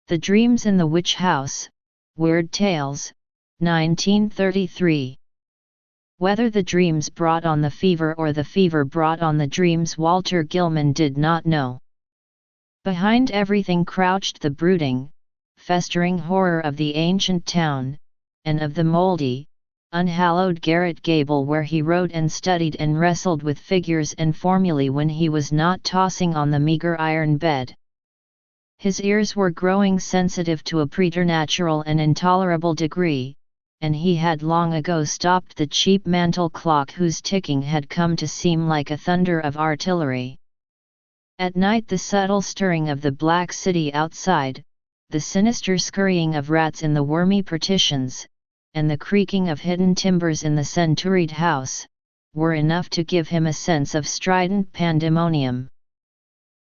The Dreams in the Witch House, Weird Tales, 1933. Whether the dreams brought on the fever or the fever brought on the dreams, Walter Gilman did not know. Behind everything crouched the brooding, festering horror of the ancient town, and of the mouldy, unhallowed garret gable where he wrote and studied and wrestled with figures and formulae when he was not tossing on the meager iron bed. His ears were growing sensitive to a preternatural and intolerable degree, and he had long ago stopped the cheap mantel clock whose ticking had come to seem like a thunder of artillery. At night the subtle stirring of the black city outside, the sinister scurrying of rats in the wormy partitions, and the creaking of hidden timbers in the centuried house, were enough to give him a sense of strident pandemonium.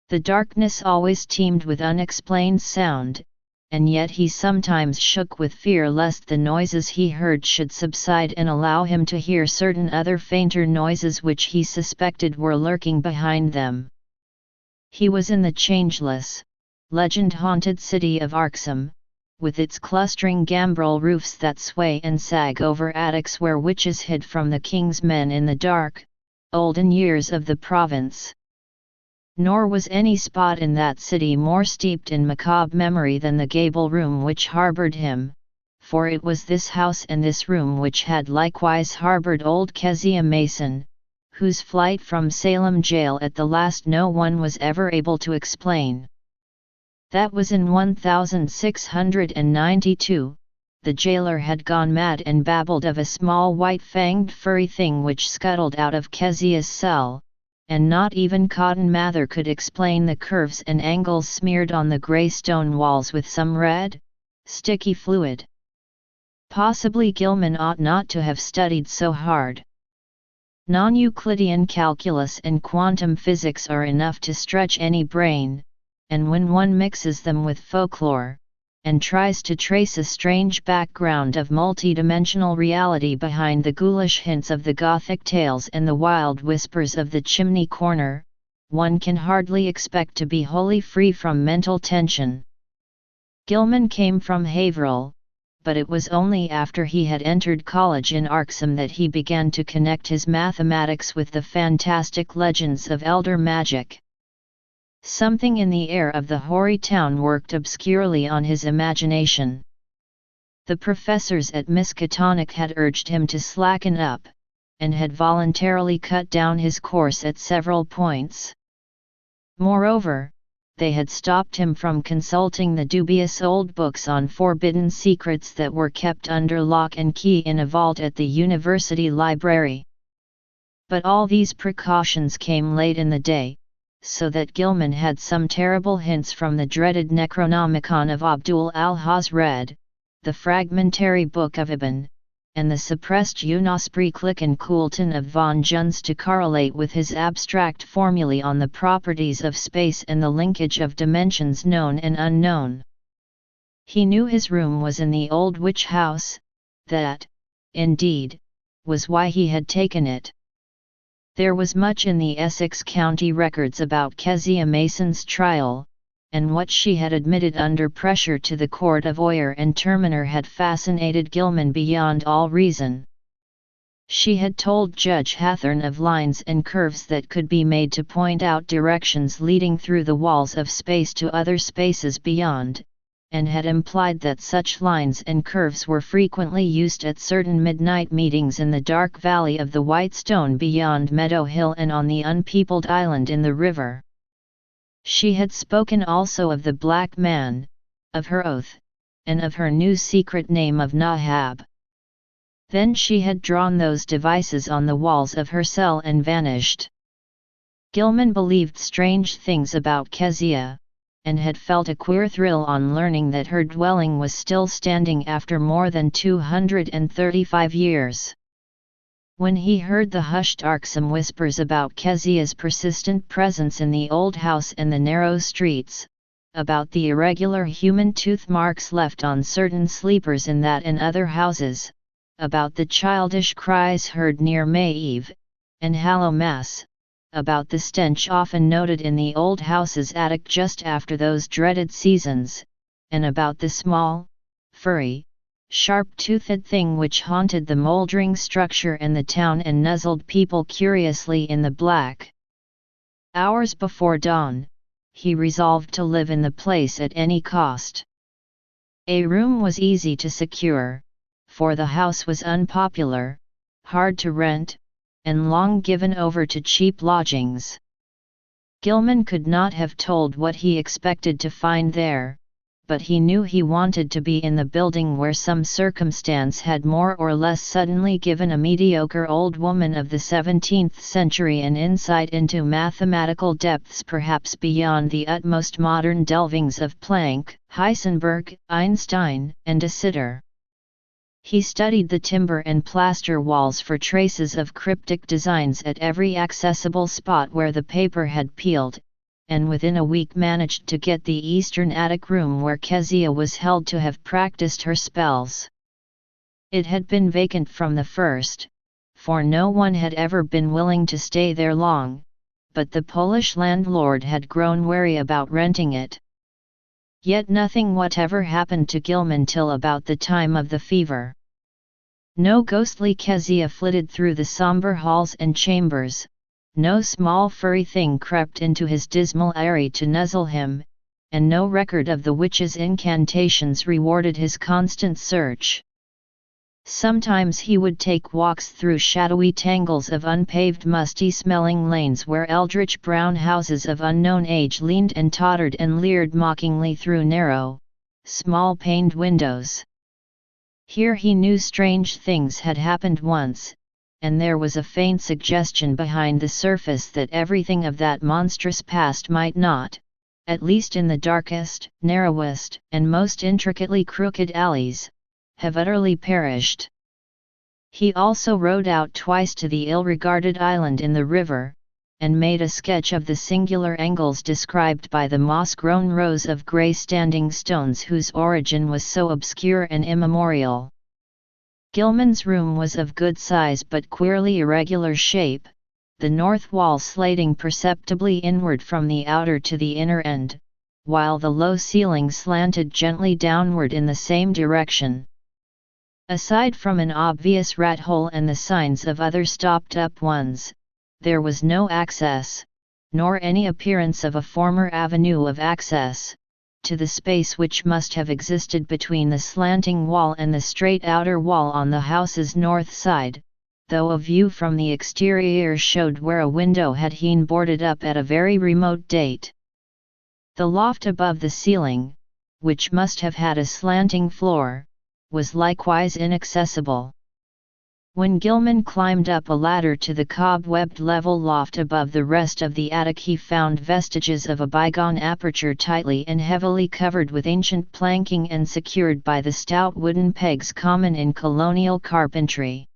The darkness always teemed with unexplained sound, and yet he sometimes shook with fear lest the noises he heard should subside and allow him to hear certain other fainter noises which he suspected were lurking behind them. He was in the changeless, legend-haunted city of Arxham, with its clustering gambrel roofs that sway and sag over attics where witches hid from the king's men in the dark, olden years of the province. Nor was any spot in that city more steeped in macabre memory than the gable room which harboured him, for it was this house and this room which had likewise harboured old Kezia Mason, whose flight from Salem jail at the last no one was ever able to explain. That was in 1692, the jailer had gone mad and babbled of a small white-fanged furry thing which scuttled out of Kezia's cell, and not even Cotton Mather could explain the curves and angles smeared on the grey stone walls with some red, sticky fluid. Possibly Gilman ought not to have studied so hard. Non-Euclidean calculus and quantum physics are enough to stretch any brain, and when one mixes them with folklore, and tries to trace a strange background of multidimensional reality behind the ghoulish hints of the Gothic tales and the wild whispers of the chimney corner, one can hardly expect to be wholly free from mental tension. Gilman came from Haverhill, but it was only after he had entered college in Arxham that he began to connect his mathematics with the fantastic legends of elder magic. Something in the air of the hoary town worked obscurely on his imagination. The professors at Miskatonic had urged him to slacken up, and had voluntarily cut down his course at several points. Moreover, they had stopped him from consulting the dubious old books on forbidden secrets that were kept under lock and key in a vault at the university library. But all these precautions came late in the day, so that Gilman had some terrible hints from the dreaded Necronomicon of Abdul al-Hazred, the fragmentary Book of Ibn, and the suppressed Unaussprechlichen Kulten of von Junz to correlate with his abstract formulae on the properties of space and the linkage of dimensions known and unknown. He knew his room was in the old witch house, that, indeed, was why he had taken it. There was much in the Essex County records about Kezia Mason's trial, and what she had admitted under pressure to the court of Oyer and Terminer had fascinated Gilman beyond all reason. She had told Judge Hathorne of lines and curves that could be made to point out directions leading through the walls of space to other spaces beyond, and had implied that such lines and curves were frequently used at certain midnight meetings in the dark valley of the White Stone beyond Meadow Hill and on the unpeopled island in the river. She had spoken also of the Black Man, of her oath, and of her new secret name of Nahab. Then she had drawn those devices on the walls of her cell and vanished. Gilman believed strange things about Kezia, and had felt a queer thrill on learning that her dwelling was still standing after more than 235 years. When he heard the hushed Arxham whispers about Kezia's persistent presence in the old house and the narrow streets, about the irregular human tooth marks left on certain sleepers in that and other houses, about the childish cries heard near May Eve, and Hallow Mass, about the stench often noted in the old house's attic just after those dreaded seasons, and about the small, furry, sharp-toothed thing which haunted the mouldering structure and the town and nuzzled people curiously in the black. Hours before dawn, he resolved to live in the place at any cost. A room was easy to secure, for the house was unpopular, hard to rent, and long given over to cheap lodgings. Gilman could not have told what he expected to find there, but he knew he wanted to be in the building where some circumstance had more or less suddenly given a mediocre old woman of the 17th century an insight into mathematical depths perhaps beyond the utmost modern delvings of Planck, Heisenberg, Einstein, and de Sitter. He studied the timber and plaster walls for traces of cryptic designs at every accessible spot where the paper had peeled, and within a week managed to get the eastern attic room where Kezia was held to have practiced her spells. It had been vacant from the first, for no one had ever been willing to stay there long, but the Polish landlord had grown wary about renting it. Yet nothing whatever happened to Gilman till about the time of the fever. No ghostly Kezia flitted through the somber halls and chambers, no small furry thing crept into his dismal eyrie to nuzzle him, and no record of the witch's incantations rewarded his constant search. Sometimes he would take walks through shadowy tangles of unpaved musty-smelling lanes where eldritch brown houses of unknown age leaned and tottered and leered mockingly through narrow, small-paned windows. Here he knew strange things had happened once, and there was a faint suggestion behind the surface that everything of that monstrous past might not, at least in the darkest, narrowest, and most intricately crooked alleys, have utterly perished. He also rowed out twice to the ill-regarded island in the river, and made a sketch of the singular angles described by the moss-grown rows of grey standing stones whose origin was so obscure and immemorial. Gilman's room was of good size but queerly irregular shape, the north wall slating perceptibly inward from the outer to the inner end, while the low ceiling slanted gently downward in the same direction. Aside from an obvious rat hole and the signs of other stopped-up ones, there was no access, nor any appearance of a former avenue of access, to the space which must have existed between the slanting wall and the straight outer wall on the house's north side, though a view from the exterior showed where a window had been boarded up at a very remote date. The loft above the ceiling, which must have had a slanting floor, was likewise inaccessible. When Gilman climbed up a ladder to the cobwebbed level loft above the rest of the attic, he found vestiges of a bygone aperture tightly and heavily covered with ancient planking and secured by the stout wooden pegs common in colonial carpentry.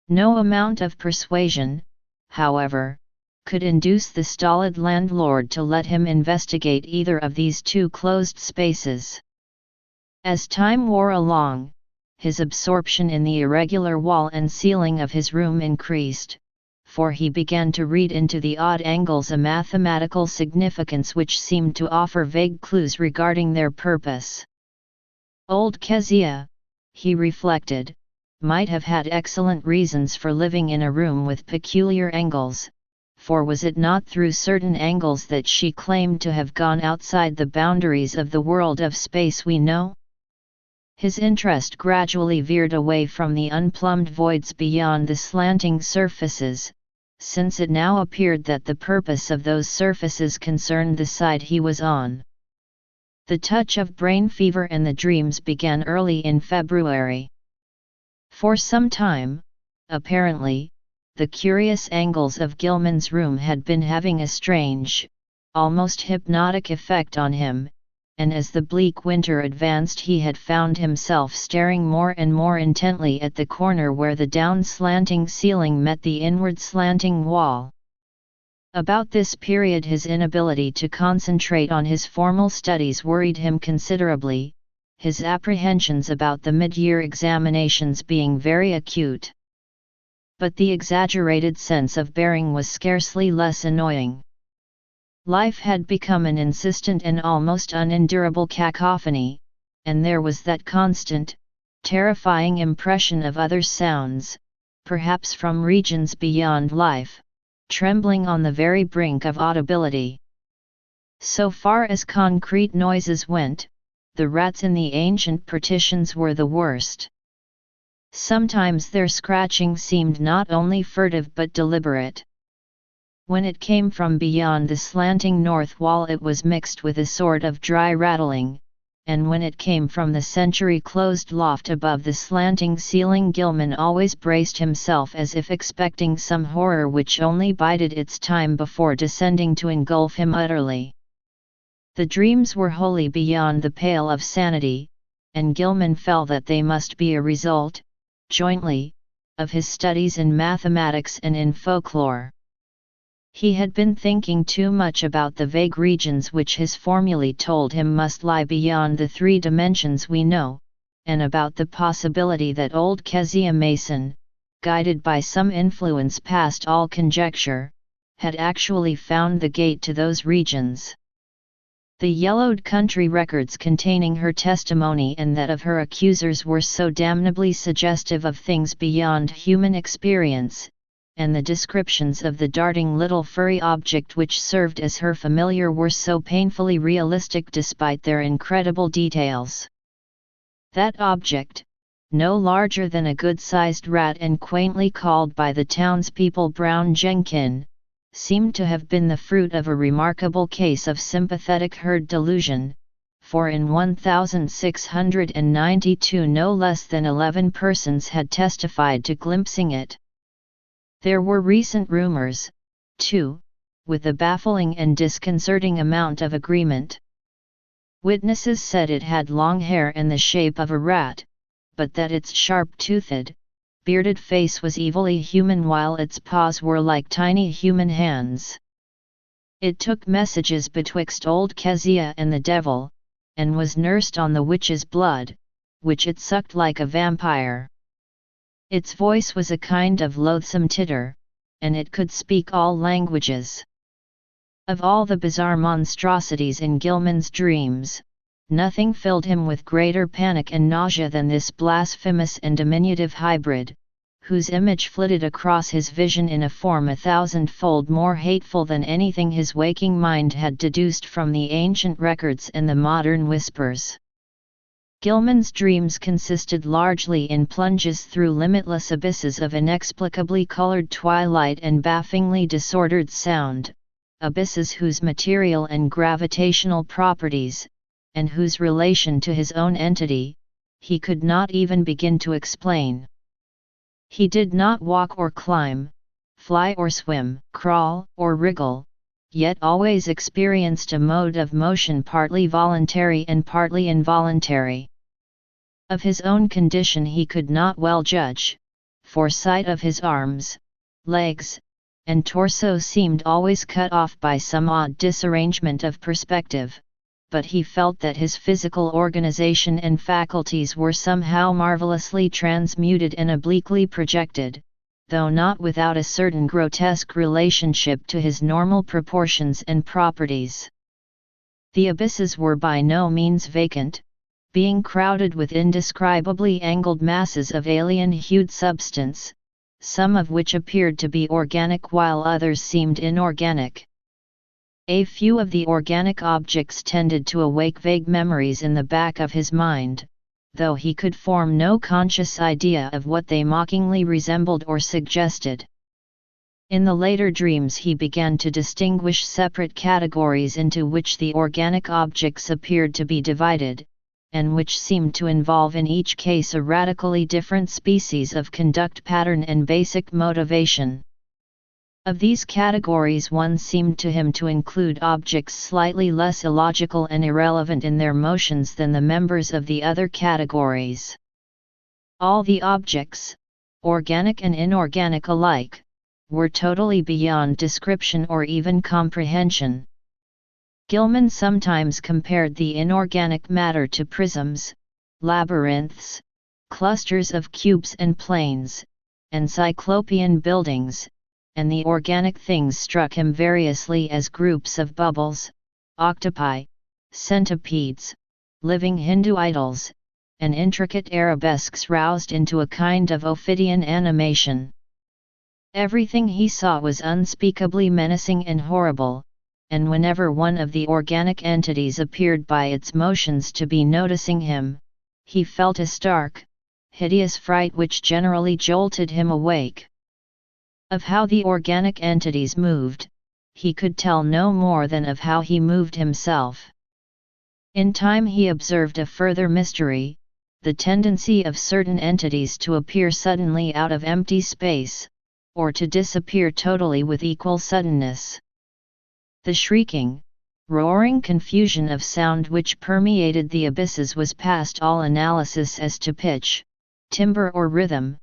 No amount of persuasion, however, could induce the stolid landlord to let him investigate either of these two closed spaces. As time wore along, his absorption in the irregular wall and ceiling of his room increased, for he began to read into the odd angles a mathematical significance which seemed to offer vague clues regarding their purpose. Old Kezia, he reflected, might have had excellent reasons for living in a room with peculiar angles, for was it not through certain angles that she claimed to have gone outside the boundaries of the world of space we know? His interest gradually veered away from the unplumbed voids beyond the slanting surfaces, since it now appeared that the purpose of those surfaces concerned the side he was on. The touch of brain fever and the dreams began early in February. For some time, apparently, the curious angles of Gilman's room had been having a strange, almost hypnotic effect on him, and as the bleak winter advanced he had found himself staring more and more intently at the corner where the down-slanting ceiling met the inward slanting wall. About this period his inability to concentrate on his formal studies worried him considerably, his apprehensions about the mid-year examinations being very acute. But the exaggerated sense of bearing was scarcely less annoying. Life had become an insistent and almost unendurable cacophony, and there was that constant, terrifying impression of other sounds, perhaps from regions beyond life, trembling on the very brink of audibility. So far as concrete noises went, the rats in the ancient partitions were the worst. Sometimes their scratching seemed not only furtive but deliberate. When it came from beyond the slanting north wall it was mixed with a sort of dry rattling, and when it came from the century-closed loft above the slanting ceiling Gilman always braced himself as if expecting some horror which only bided its time before descending to engulf him utterly. The dreams were wholly beyond the pale of sanity, and Gilman felt that they must be a result, jointly, of his studies in mathematics and in folklore. He had been thinking too much about the vague regions which his formulae told him must lie beyond the 3 dimensions we know, and about the possibility that old Kezia Mason, guided by some influence past all conjecture, had actually found the gate to those regions. The yellowed country records containing her testimony and that of her accusers were so damnably suggestive of things beyond human experience, and the descriptions of the darting little furry object which served as her familiar were so painfully realistic despite their incredible details. That object, no larger than a good-sized rat and quaintly called by the townspeople Brown Jenkin, seemed to have been the fruit of a remarkable case of sympathetic herd delusion, for in 1692 no less than 11 persons had testified to glimpsing it. There were recent rumors, too, with a baffling and disconcerting amount of agreement. Witnesses said it had long hair and the shape of a rat, but that its sharp-toothed, bearded face was evilly human while its paws were like tiny human hands. It took messages betwixt old Kezia and the devil, and was nursed on the witch's blood, which it sucked like a vampire. Its voice was a kind of loathsome titter, and it could speak all languages. Of all the bizarre monstrosities in Gilman's dreams, nothing filled him with greater panic and nausea than this blasphemous and diminutive hybrid, whose image flitted across his vision in a form 1,000-fold more hateful than anything his waking mind had deduced from the ancient records and the modern whispers. Gilman's dreams consisted largely in plunges through limitless abysses of inexplicably colored twilight and bafflingly disordered sound, abysses whose material and gravitational properties, and whose relation to his own entity, he could not even begin to explain. He did not walk or climb, fly or swim, crawl or wriggle, yet always experienced a mode of motion partly voluntary and partly involuntary. Of his own condition he could not well judge, for sight of his arms, legs, and torso seemed always cut off by some odd disarrangement of perspective, but he felt that his physical organization and faculties were somehow marvelously transmuted and obliquely projected, though not without a certain grotesque relationship to his normal proportions and properties. The abysses were by no means vacant, being crowded with indescribably angled masses of alien-hued substance, some of which appeared to be organic while others seemed inorganic. A few of the organic objects tended to awake vague memories in the back of his mind, though he could form no conscious idea of what they mockingly resembled or suggested. In the later dreams he began to distinguish separate categories into which the organic objects appeared to be divided, and which seemed to involve in each case a radically different species of conduct pattern and basic motivation. Of these categories one seemed to him to include objects slightly less illogical and irrelevant in their motions than the members of the other categories. All the objects, organic and inorganic alike, were totally beyond description or even comprehension. Gilman sometimes compared the inorganic matter to prisms, labyrinths, clusters of cubes and planes, and cyclopean buildings, and the organic things struck him variously as groups of bubbles, octopi, centipedes, living Hindu idols, and intricate arabesques roused into a kind of Ophidian animation. Everything he saw was unspeakably menacing and horrible, and whenever one of the organic entities appeared by its motions to be noticing him, he felt a stark, hideous fright which generally jolted him awake. Of how the organic entities moved, he could tell no more than of how he moved himself. In time he observed a further mystery, the tendency of certain entities to appear suddenly out of empty space, or to disappear totally with equal suddenness. The shrieking, roaring confusion of sound which permeated the abysses was past all analysis as to pitch, timbre or rhythm,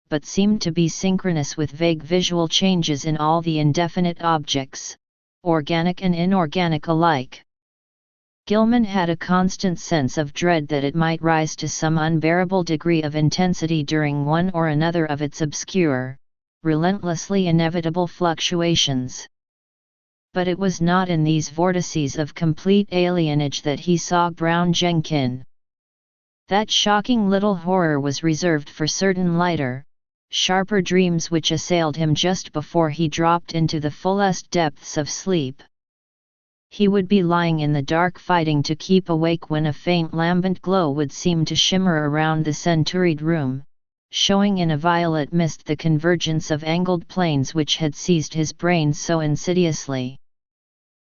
but seemed to be synchronous with vague visual changes in all the indefinite objects, organic and inorganic alike. Gilman had a constant sense of dread that it might rise to some unbearable degree of intensity during one or another of its obscure, relentlessly inevitable fluctuations. But it was not in these vortices of complete alienage that he saw Brown Jenkin. That shocking little horror was reserved for certain lighter, sharper dreams which assailed him just before he dropped into the fullest depths of sleep. He would be lying in the dark fighting to keep awake when a faint lambent glow would seem to shimmer around the centuried room, showing in a violet mist the convergence of angled planes which had seized his brain so insidiously.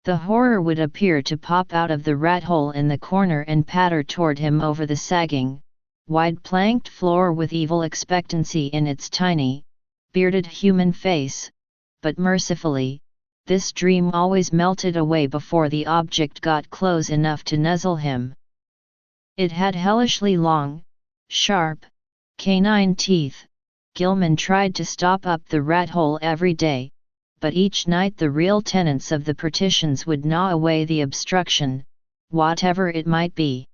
The horror would appear to pop out of the rat hole in the corner and patter toward him over the sagging, wide-planked floor with evil expectancy in its tiny, bearded human face, but mercifully, this dream always melted away before the object got close enough to nuzzle him. It had hellishly long, sharp, canine teeth. Gilman tried to stop up the rat hole every day, but each night the real tenants of the partitions would gnaw away the obstruction, whatever it might be.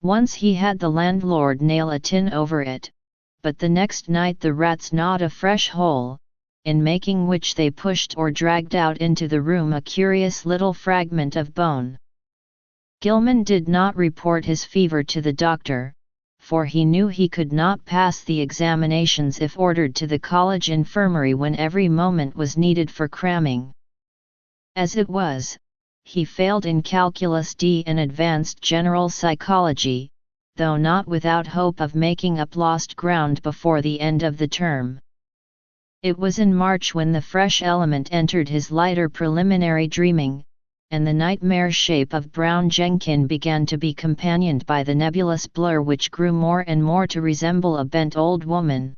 Once he had the landlord nail a tin over it, but the next night the rats gnawed a fresh hole, in making which they pushed or dragged out into the room a curious little fragment of bone. Gilman did not report his fever to the doctor, for he knew he could not pass the examinations if ordered to the college infirmary when every moment was needed for cramming. As it was, he failed in Calculus D and advanced general psychology, though not without hope of making up lost ground before the end of the term. It was in March when the fresh element entered his lighter preliminary dreaming, and the nightmare shape of Brown Jenkin began to be companioned by the nebulous blur which grew more and more to resemble a bent old woman.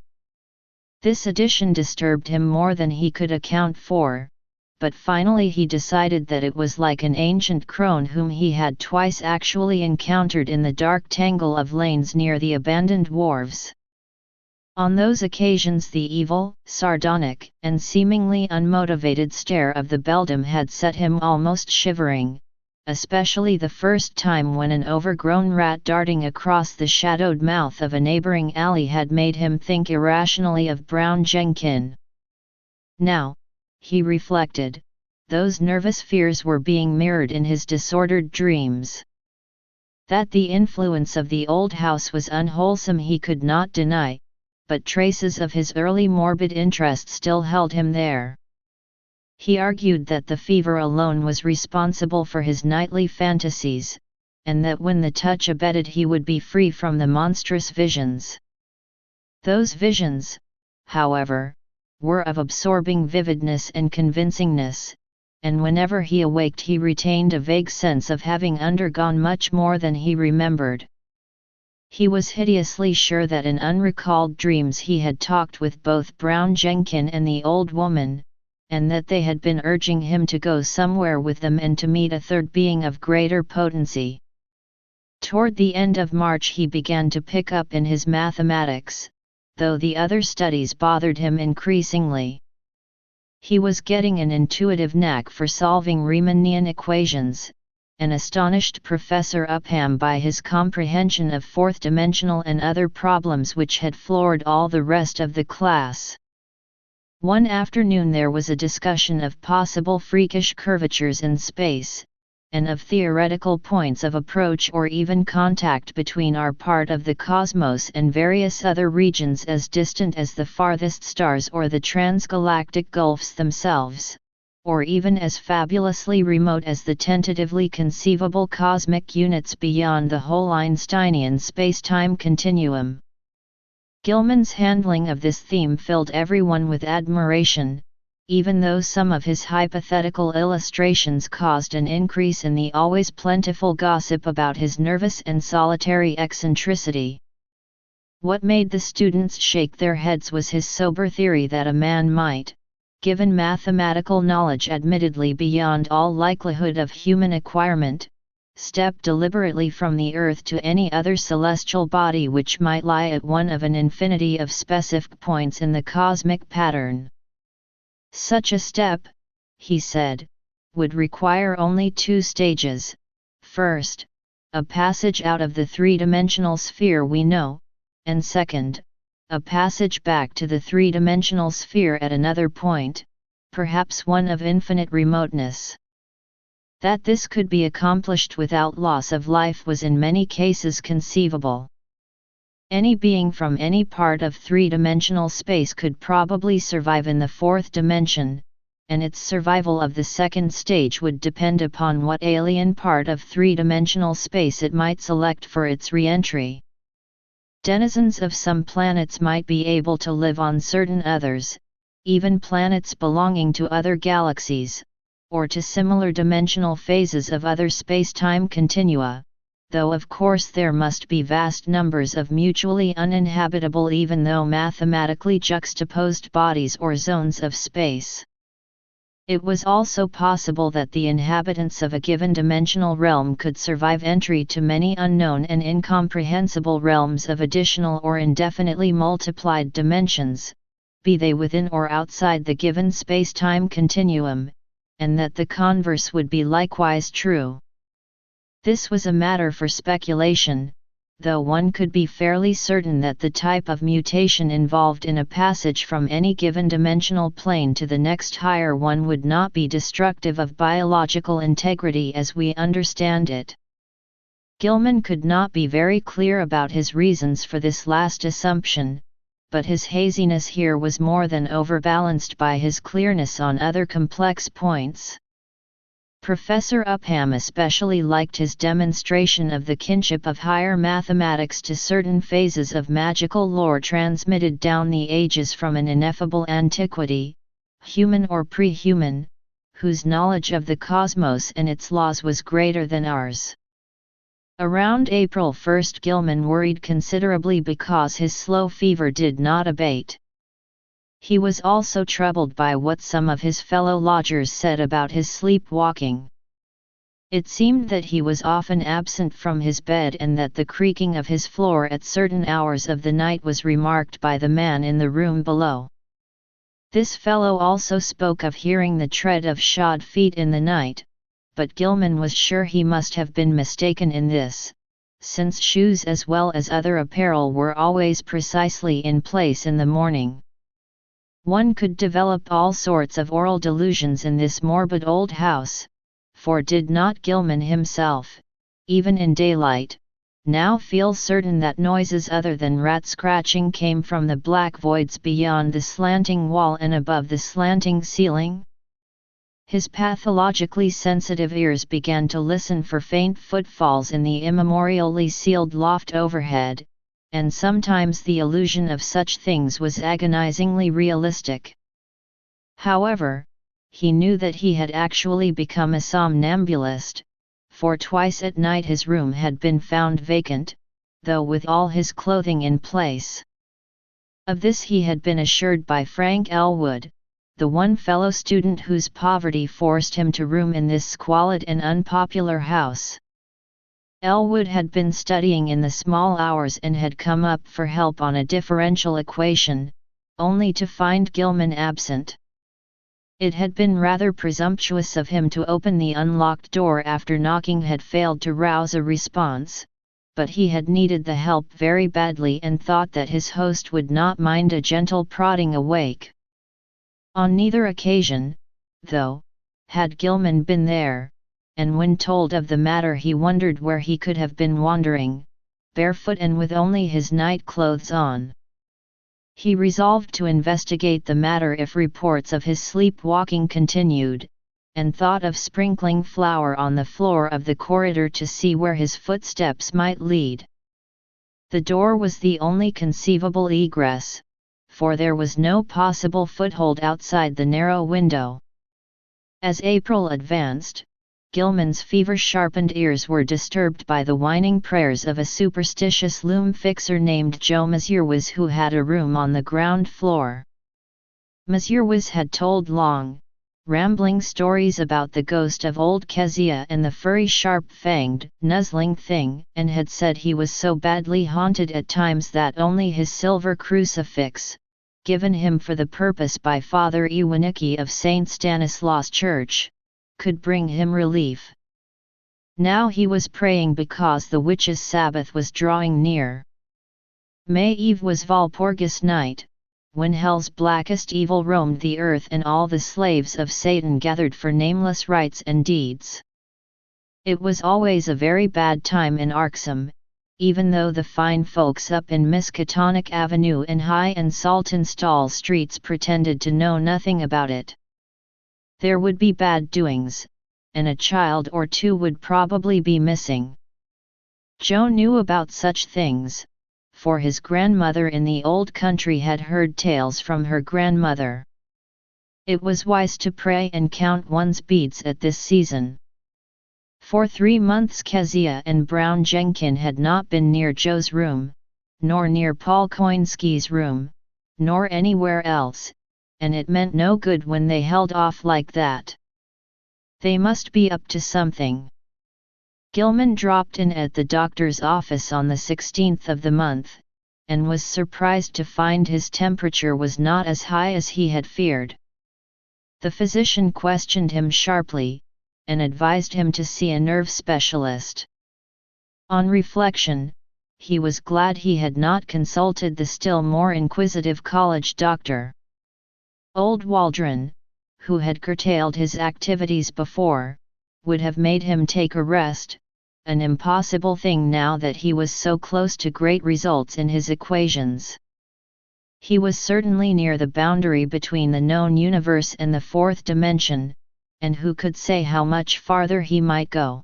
This addition disturbed him more than he could account for, but finally he decided that it was like an ancient crone whom he had twice actually encountered in the dark tangle of lanes near the abandoned wharves. On those occasions the evil, sardonic, and seemingly unmotivated stare of the beldam had set him almost shivering, especially the first time when an overgrown rat darting across the shadowed mouth of a neighboring alley had made him think irrationally of Brown Jenkin. Now, he reflected, those nervous fears were being mirrored in his disordered dreams. That the influence of the old house was unwholesome he could not deny, but traces of his early morbid interest still held him there. He argued that the fever alone was responsible for his nightly fantasies, and that when the touch abated he would be free from the monstrous visions. Those visions, however, were of absorbing vividness and convincingness, and whenever he awaked he retained a vague sense of having undergone much more than he remembered. He was hideously sure that in unrecalled dreams he had talked with both Brown Jenkin and the old woman, and that they had been urging him to go somewhere with them and to meet a third being of greater potency. Toward the end of March he began to pick up in his mathematics, though the other studies bothered him increasingly. He was getting an intuitive knack for solving Riemannian equations, and astonished Professor Upham by his comprehension of fourth-dimensional and other problems which had floored all the rest of the class. One afternoon there was a discussion of possible freakish curvatures in space, and of theoretical points of approach or even contact between our part of the cosmos and various other regions as distant as the farthest stars or the transgalactic gulfs themselves, or even as fabulously remote as the tentatively conceivable cosmic units beyond the whole Einsteinian space-time continuum. Gilman's handling of this theme filled everyone with admiration, even though some of his hypothetical illustrations caused an increase in the always plentiful gossip about his nervous and solitary eccentricity. What made the students shake their heads was his sober theory that a man might, given mathematical knowledge admittedly beyond all likelihood of human acquirement, step deliberately from the Earth to any other celestial body which might lie at one of an infinity of specific points in the cosmic pattern. Such a step, he said, would require only two stages: first, a passage out of the three-dimensional sphere we know, and second, a passage back to the three-dimensional sphere at another point, perhaps one of infinite remoteness. That this could be accomplished without loss of life was in many cases conceivable. Any being from any part of three-dimensional space could probably survive in the fourth dimension, and its survival of the second stage would depend upon what alien part of three-dimensional space it might select for its re-entry. Denizens of some planets might be able to live on certain others, even planets belonging to other galaxies, or to similar dimensional phases of other space-time continua, though of course there must be vast numbers of mutually uninhabitable even though mathematically juxtaposed bodies or zones of space. It was also possible that the inhabitants of a given dimensional realm could survive entry to many unknown and incomprehensible realms of additional or indefinitely multiplied dimensions, be they within or outside the given space-time continuum, and that the converse would be likewise true. This was a matter for speculation, though one could be fairly certain that the type of mutation involved in a passage from any given dimensional plane to the next higher one would not be destructive of biological integrity as we understand it. Gilman could not be very clear about his reasons for this last assumption, but his haziness here was more than overbalanced by his clearness on other complex points. Professor Upham especially liked his demonstration of the kinship of higher mathematics to certain phases of magical lore transmitted down the ages from an ineffable antiquity, human or pre-human, whose knowledge of the cosmos and its laws was greater than ours. Around April 1 Gilman worried considerably because his slow fever did not abate. He was also troubled by what some of his fellow lodgers said about his sleepwalking. It seemed that he was often absent from his bed and that the creaking of his floor at certain hours of the night was remarked by the man in the room below. This fellow also spoke of hearing the tread of shod feet in the night, but Gilman was sure he must have been mistaken in this, since shoes as well as other apparel were always precisely in place in the morning. One could develop all sorts of oral delusions in this morbid old house, for did not Gilman himself, even in daylight, now feel certain that noises other than rat scratching came from the black voids beyond the slanting wall and above the slanting ceiling? His pathologically sensitive ears began to listen for faint footfalls in the immemorially sealed loft overhead, and sometimes the illusion of such things was agonizingly realistic. However, he knew that he had actually become a somnambulist, for twice at night his room had been found vacant, though with all his clothing in place. Of this he had been assured by Frank Elwood, the one fellow student whose poverty forced him to room in this squalid and unpopular house. Elwood had been studying in the small hours and had come up for help on a differential equation, only to find Gilman absent. It had been rather presumptuous of him to open the unlocked door after knocking had failed to rouse a response, but he had needed the help very badly and thought that his host would not mind a gentle prodding awake. On neither occasion, though, had Gilman been there, and when told of the matter he wondered where he could have been wandering, barefoot and with only his night clothes on. He resolved to investigate the matter if reports of his sleepwalking continued, and thought of sprinkling flour on the floor of the corridor to see where his footsteps might lead. The door was the only conceivable egress, for there was no possible foothold outside the narrow window. As April advanced, Gilman's fever-sharpened ears were disturbed by the whining prayers of a superstitious loom-fixer named Joe Messierwiz, who had a room on the ground floor. Messierwiz had told long, rambling stories about the ghost of old Kezia and the furry sharp-fanged, nuzzling thing, and had said he was so badly haunted at times that only his silver crucifix, given him for the purpose by Father Iwanicki of St. Stanislaus Church, could bring him relief. Now he was praying because the witches' Sabbath was drawing near. May Eve was Walpurgis night, when hell's blackest evil roamed the earth and all the slaves of Satan gathered for nameless rites and deeds. It was always a very bad time in Arxham, even though the fine folks up in Miskatonic Avenue and High and Saltonstall streets pretended to know nothing about it. There would be bad doings, and a child or two would probably be missing. Joe knew about such things, for his grandmother in the old country had heard tales from her grandmother. It was wise to pray and count one's beads at this season. For 3 months Kezia and Brown Jenkin had not been near Joe's room, nor near Paul Koinski's room, nor anywhere else, and it meant no good when they held off like that. They must be up to something. Gilman dropped in at the doctor's office on the 16th of the month, and was surprised to find his temperature was not as high as he had feared. The physician questioned him sharply, and advised him to see a nerve specialist. On reflection, he was glad he had not consulted the still more inquisitive college doctor. Old Waldron, who had curtailed his activities before, would have made him take a rest, an impossible thing now that he was so close to great results in his equations. He was certainly near the boundary between the known universe and the fourth dimension, and who could say how much farther he might go.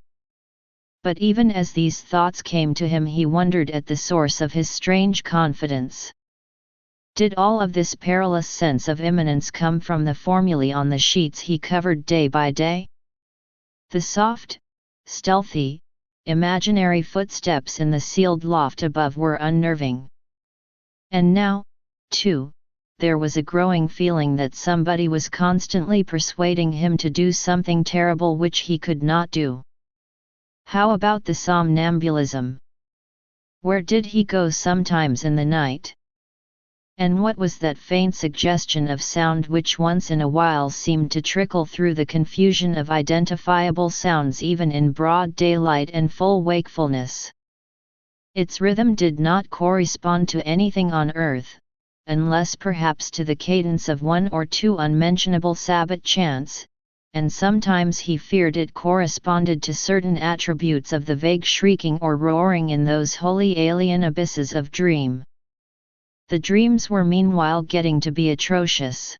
But even as these thoughts came to him, he wondered at the source of his strange confidence. Did all of this perilous sense of imminence come from the formulae on the sheets he covered day by day? The soft, stealthy, imaginary footsteps in the sealed loft above were unnerving. And now, too, there was a growing feeling that somebody was constantly persuading him to do something terrible which he could not do. How about the somnambulism? Where did he go sometimes in the night? And what was that faint suggestion of sound which once in a while seemed to trickle through the confusion of identifiable sounds even in broad daylight and full wakefulness? Its rhythm did not correspond to anything on earth, unless perhaps to the cadence of one or two unmentionable Sabbath chants, and sometimes he feared it corresponded to certain attributes of the vague shrieking or roaring in those holy alien abysses of dream. The dreams were meanwhile getting to be atrocious.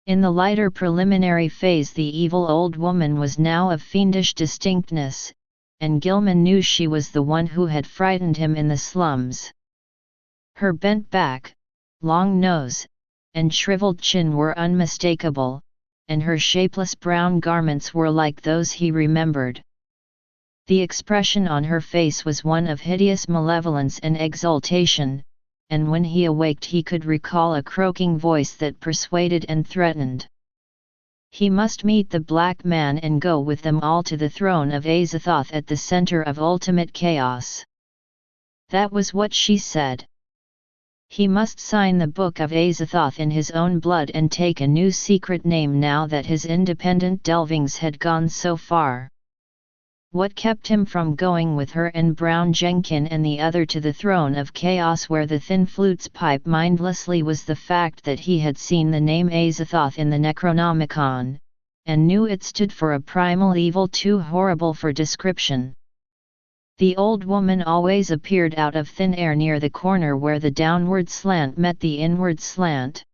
In the lighter preliminary phase, the evil old woman was now of fiendish distinctness, and Gilman knew she was the one who had frightened him in the slums. Her bent back, long nose, and shriveled chin were unmistakable, and her shapeless brown garments were like those he remembered. The expression on her face was one of hideous malevolence and exultation, and when he awaked he could recall a croaking voice that persuaded and threatened. He must meet the black man and go with them all to the throne of Azathoth at the center of ultimate chaos. That was what she said. He must sign the Book of Azathoth in his own blood and take a new secret name now that his independent delvings had gone so far. What kept him from going with her and Brown Jenkin and the other to the throne of chaos where the thin flutes pipe mindlessly was the fact that he had seen the name Azathoth in the Necronomicon, and knew it stood for a primal evil too horrible for description. The old woman always appeared out of thin air near the corner where the downward slant met the inward slant.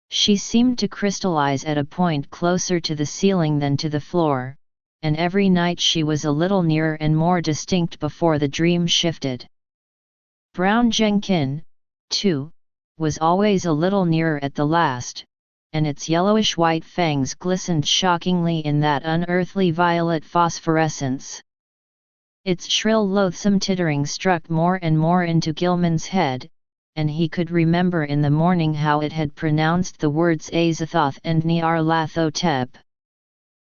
She seemed to crystallize at a point closer to the ceiling than to the floor, and every night she was a little nearer and more distinct before the dream shifted. Brown Jenkin, too, was always a little nearer at the last, and its yellowish-white fangs glistened shockingly in that unearthly violet phosphorescence. Its shrill loathsome tittering struck more and more into Gilman's head, and he could remember in the morning how it had pronounced the words Azathoth and Nyarlathotep.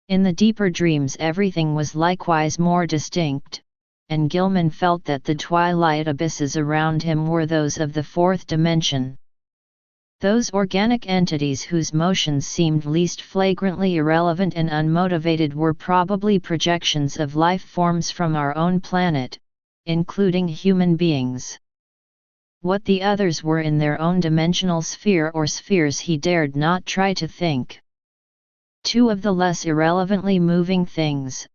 In the deeper dreams everything was likewise more distinct, and Gilman felt that the twilight abysses around him were those of the fourth dimension. Those organic entities whose motions seemed least flagrantly irrelevant and unmotivated were probably projections of life forms from our own planet, including human beings. What the others were in their own dimensional sphere or spheres he dared not try to think. Two of the less irrelevantly moving things,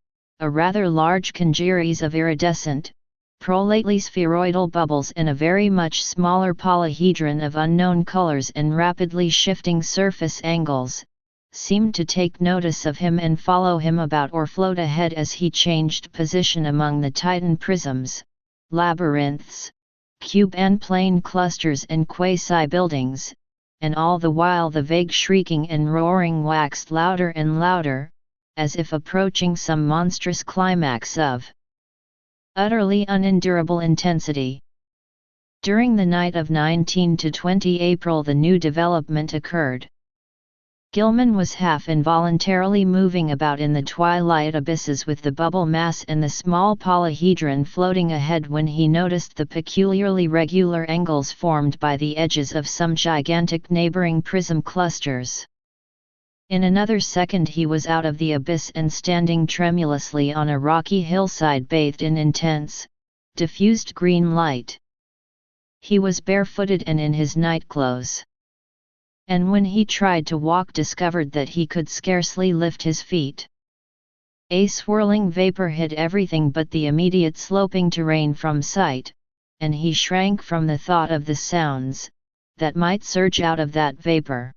a rather large congeries of iridescent, prolately spheroidal bubbles and a very much smaller polyhedron of unknown colors and rapidly shifting surface angles, seemed to take notice of him and follow him about or float ahead as he changed position among the Titan prisms, labyrinths, cube and plane clusters and quasi-buildings, and all the while the vague shrieking and roaring waxed louder and louder, as if approaching some monstrous climax of utterly unendurable intensity. During the night of 19 to 20 April the new development occurred. Gilman was half involuntarily moving about in the twilight abysses with the bubble mass and the small polyhedron floating ahead when he noticed the peculiarly regular angles formed by the edges of some gigantic neighboring prism clusters. In another second he was out of the abyss and standing tremulously on a rocky hillside bathed in intense, diffused green light. He was barefooted and in his nightclothes. And when he tried to walk discovered that he could scarcely lift his feet. A swirling vapor hid everything but the immediate sloping terrain from sight, and he shrank from the thought of the sounds that might surge out of that vapor.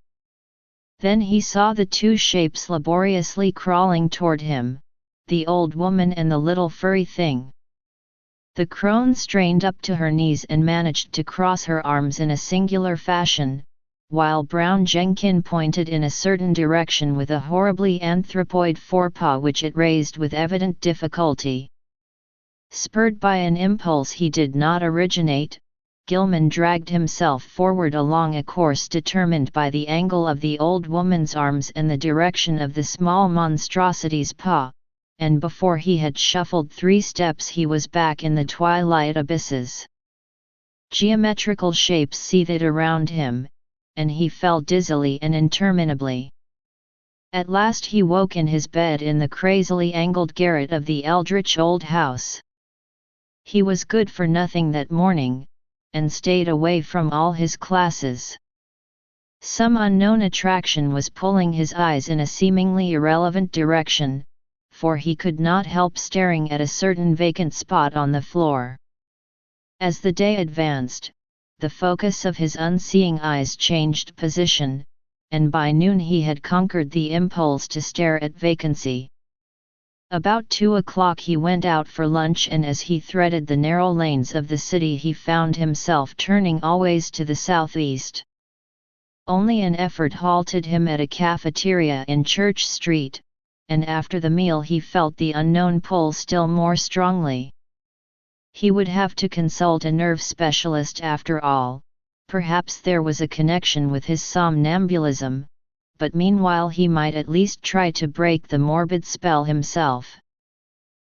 Then he saw the two shapes laboriously crawling toward him, the old woman and the little furry thing. The crone strained up to her knees and managed to cross her arms in a singular fashion, while Brown Jenkin pointed in a certain direction with a horribly anthropoid forepaw which it raised with evident difficulty. Spurred by an impulse he did not originate, Gilman dragged himself forward along a course determined by the angle of the old woman's arms and the direction of the small monstrosity's paw, and before he had shuffled 3 steps he was back in the twilight abysses. Geometrical shapes seethed around him, and he fell dizzily and interminably. At last he woke in his bed in the crazily angled garret of the eldritch old house. He was good for nothing that morning, and stayed away from all his classes. Some unknown attraction was pulling his eyes in a seemingly irrelevant direction, for he could not help staring at a certain vacant spot on the floor. As the day advanced, the focus of his unseeing eyes changed position, and by noon he had conquered the impulse to stare at vacancy. About 2 o'clock he went out for lunch, and as he threaded the narrow lanes of the city he found himself turning always to the southeast. Only an effort halted him at a cafeteria in Church Street, and after the meal he felt the unknown pull still more strongly. He would have to consult a nerve specialist after all. Perhaps there was a connection with his somnambulism, but meanwhile he might at least try to break the morbid spell himself.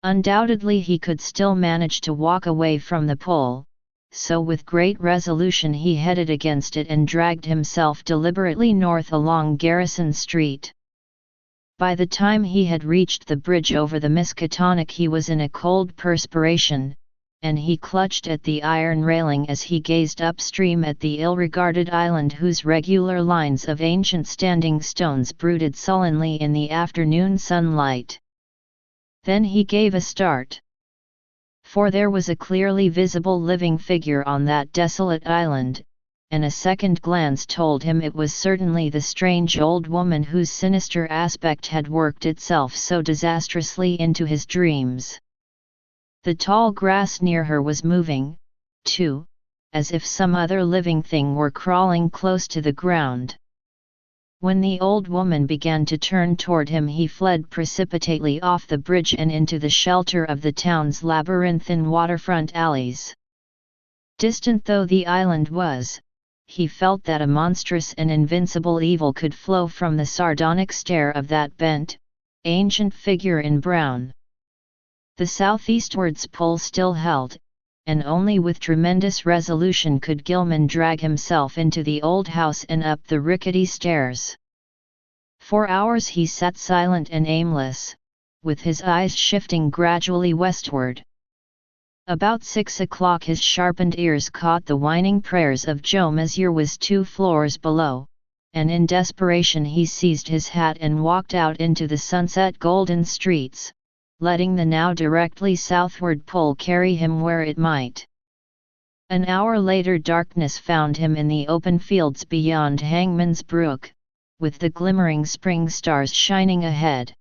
Undoubtedly he could still manage to walk away from the pull, so with great resolution he headed against it and dragged himself deliberately north along Garrison Street. By the time he had reached the bridge over the Miskatonic he was in a cold perspiration, and he clutched at the iron railing as he gazed upstream at the ill-regarded island whose regular lines of ancient standing stones brooded sullenly in the afternoon sunlight. Then he gave a start. For there was a clearly visible living figure on that desolate island, and a second glance told him it was certainly the strange old woman whose sinister aspect had worked itself so disastrously into his dreams. The tall grass near her was moving, too, as if some other living thing were crawling close to the ground. When the old woman began to turn toward him he fled precipitately off the bridge and into the shelter of the town's labyrinthine waterfront alleys. Distant though the island was, he felt that a monstrous and invincible evil could flow from the sardonic stare of that bent, ancient figure in brown. The southeastwards pull still held, and only with tremendous resolution could Gilman drag himself into the old house and up the rickety stairs. For hours he sat silent and aimless, with his eyes shifting gradually westward. About 6 o'clock his sharpened ears caught the whining prayers of Joe Messier was 2 floors below, and in desperation he seized his hat and walked out into the sunset golden streets, letting the now directly southward pull carry him where it might. An hour later darkness found him in the open fields beyond Hangman's Brook, with the glimmering spring stars shining ahead.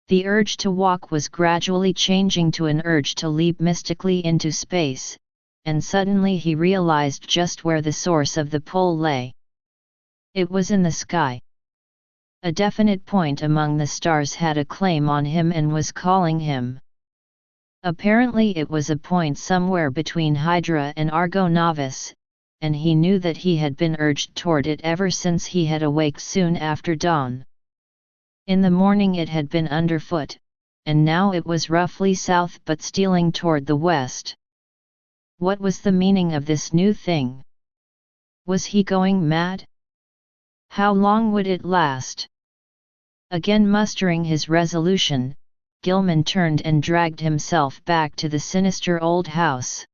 The urge to walk was gradually changing to an urge to leap mystically into space, and suddenly he realized just where the source of the pull lay. It was in the sky. A definite point among the stars had a claim on him and was calling him. Apparently it was a point somewhere between Hydra and Argo Novis, and he knew that he had been urged toward it ever since he had awaked soon after dawn. In the morning it had been underfoot, and now it was roughly south but stealing toward the west. What was the meaning of this new thing? Was he going mad? How long would it last? Again mustering his resolution, Gilman turned and dragged himself back to the sinister old house.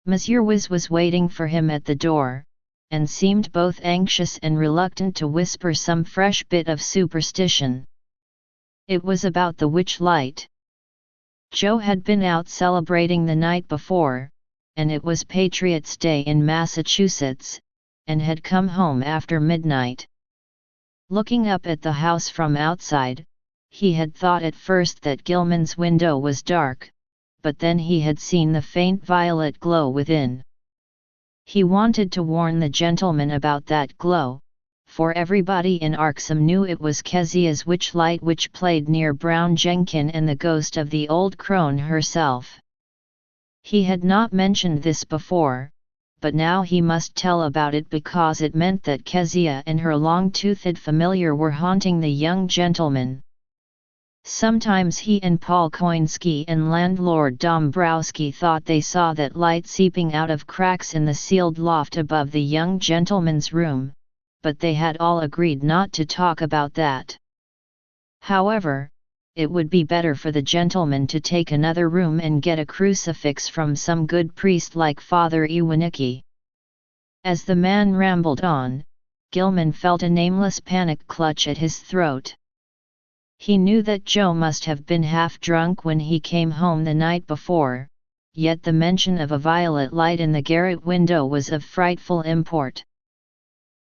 Monsieur was waiting for him at the door, and seemed both anxious and reluctant to whisper some fresh bit of superstition. It was about the witch light. Joe had been out celebrating the night before, and it was Patriots' Day in Massachusetts, and had come home after midnight. Looking up at the house from outside, he had thought at first that Gilman's window was dark, but then he had seen the faint violet glow within. He wanted to warn the gentleman about that glow, for everybody in Arxham knew it was Kezia's witch light which played near Brown Jenkin and the ghost of the old crone herself. He had not mentioned this before, but now he must tell about it because it meant that Kezia and her long-toothed familiar were haunting the young gentleman. Sometimes he and Paul Koinski and landlord Dombrowski thought they saw that light seeping out of cracks in the sealed loft above the young gentleman's room, but they had all agreed not to talk about that. However, it would be better for the gentleman to take another room and get a crucifix from some good priest like Father Iwanicki. As the man rambled on, Gilman felt a nameless panic clutch at his throat. He knew that Joe must have been half drunk when he came home the night before, yet the mention of a violet light in the garret window was of frightful import.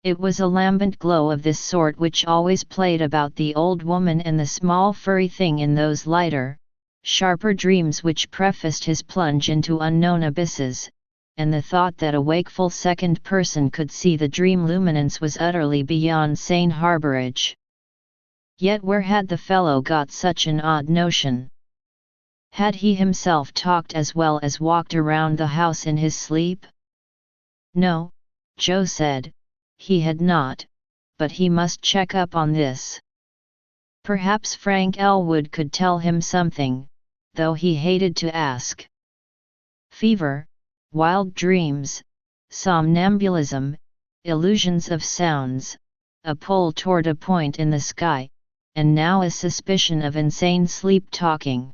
It was a lambent glow of this sort which always played about the old woman and the small furry thing in those lighter, sharper dreams which prefaced his plunge into unknown abysses, and the thought that a wakeful second person could see the dream luminance was utterly beyond sane harborage. Yet where had the fellow got such an odd notion? Had he himself talked as well as walked around the house in his sleep? No, Joe said, he had not, but he must check up on this. Perhaps Frank Elwood could tell him something, though he hated to ask. Fever, wild dreams, somnambulism, illusions of sounds, a pull toward a point in the sky, and now a suspicion of insane sleep-talking.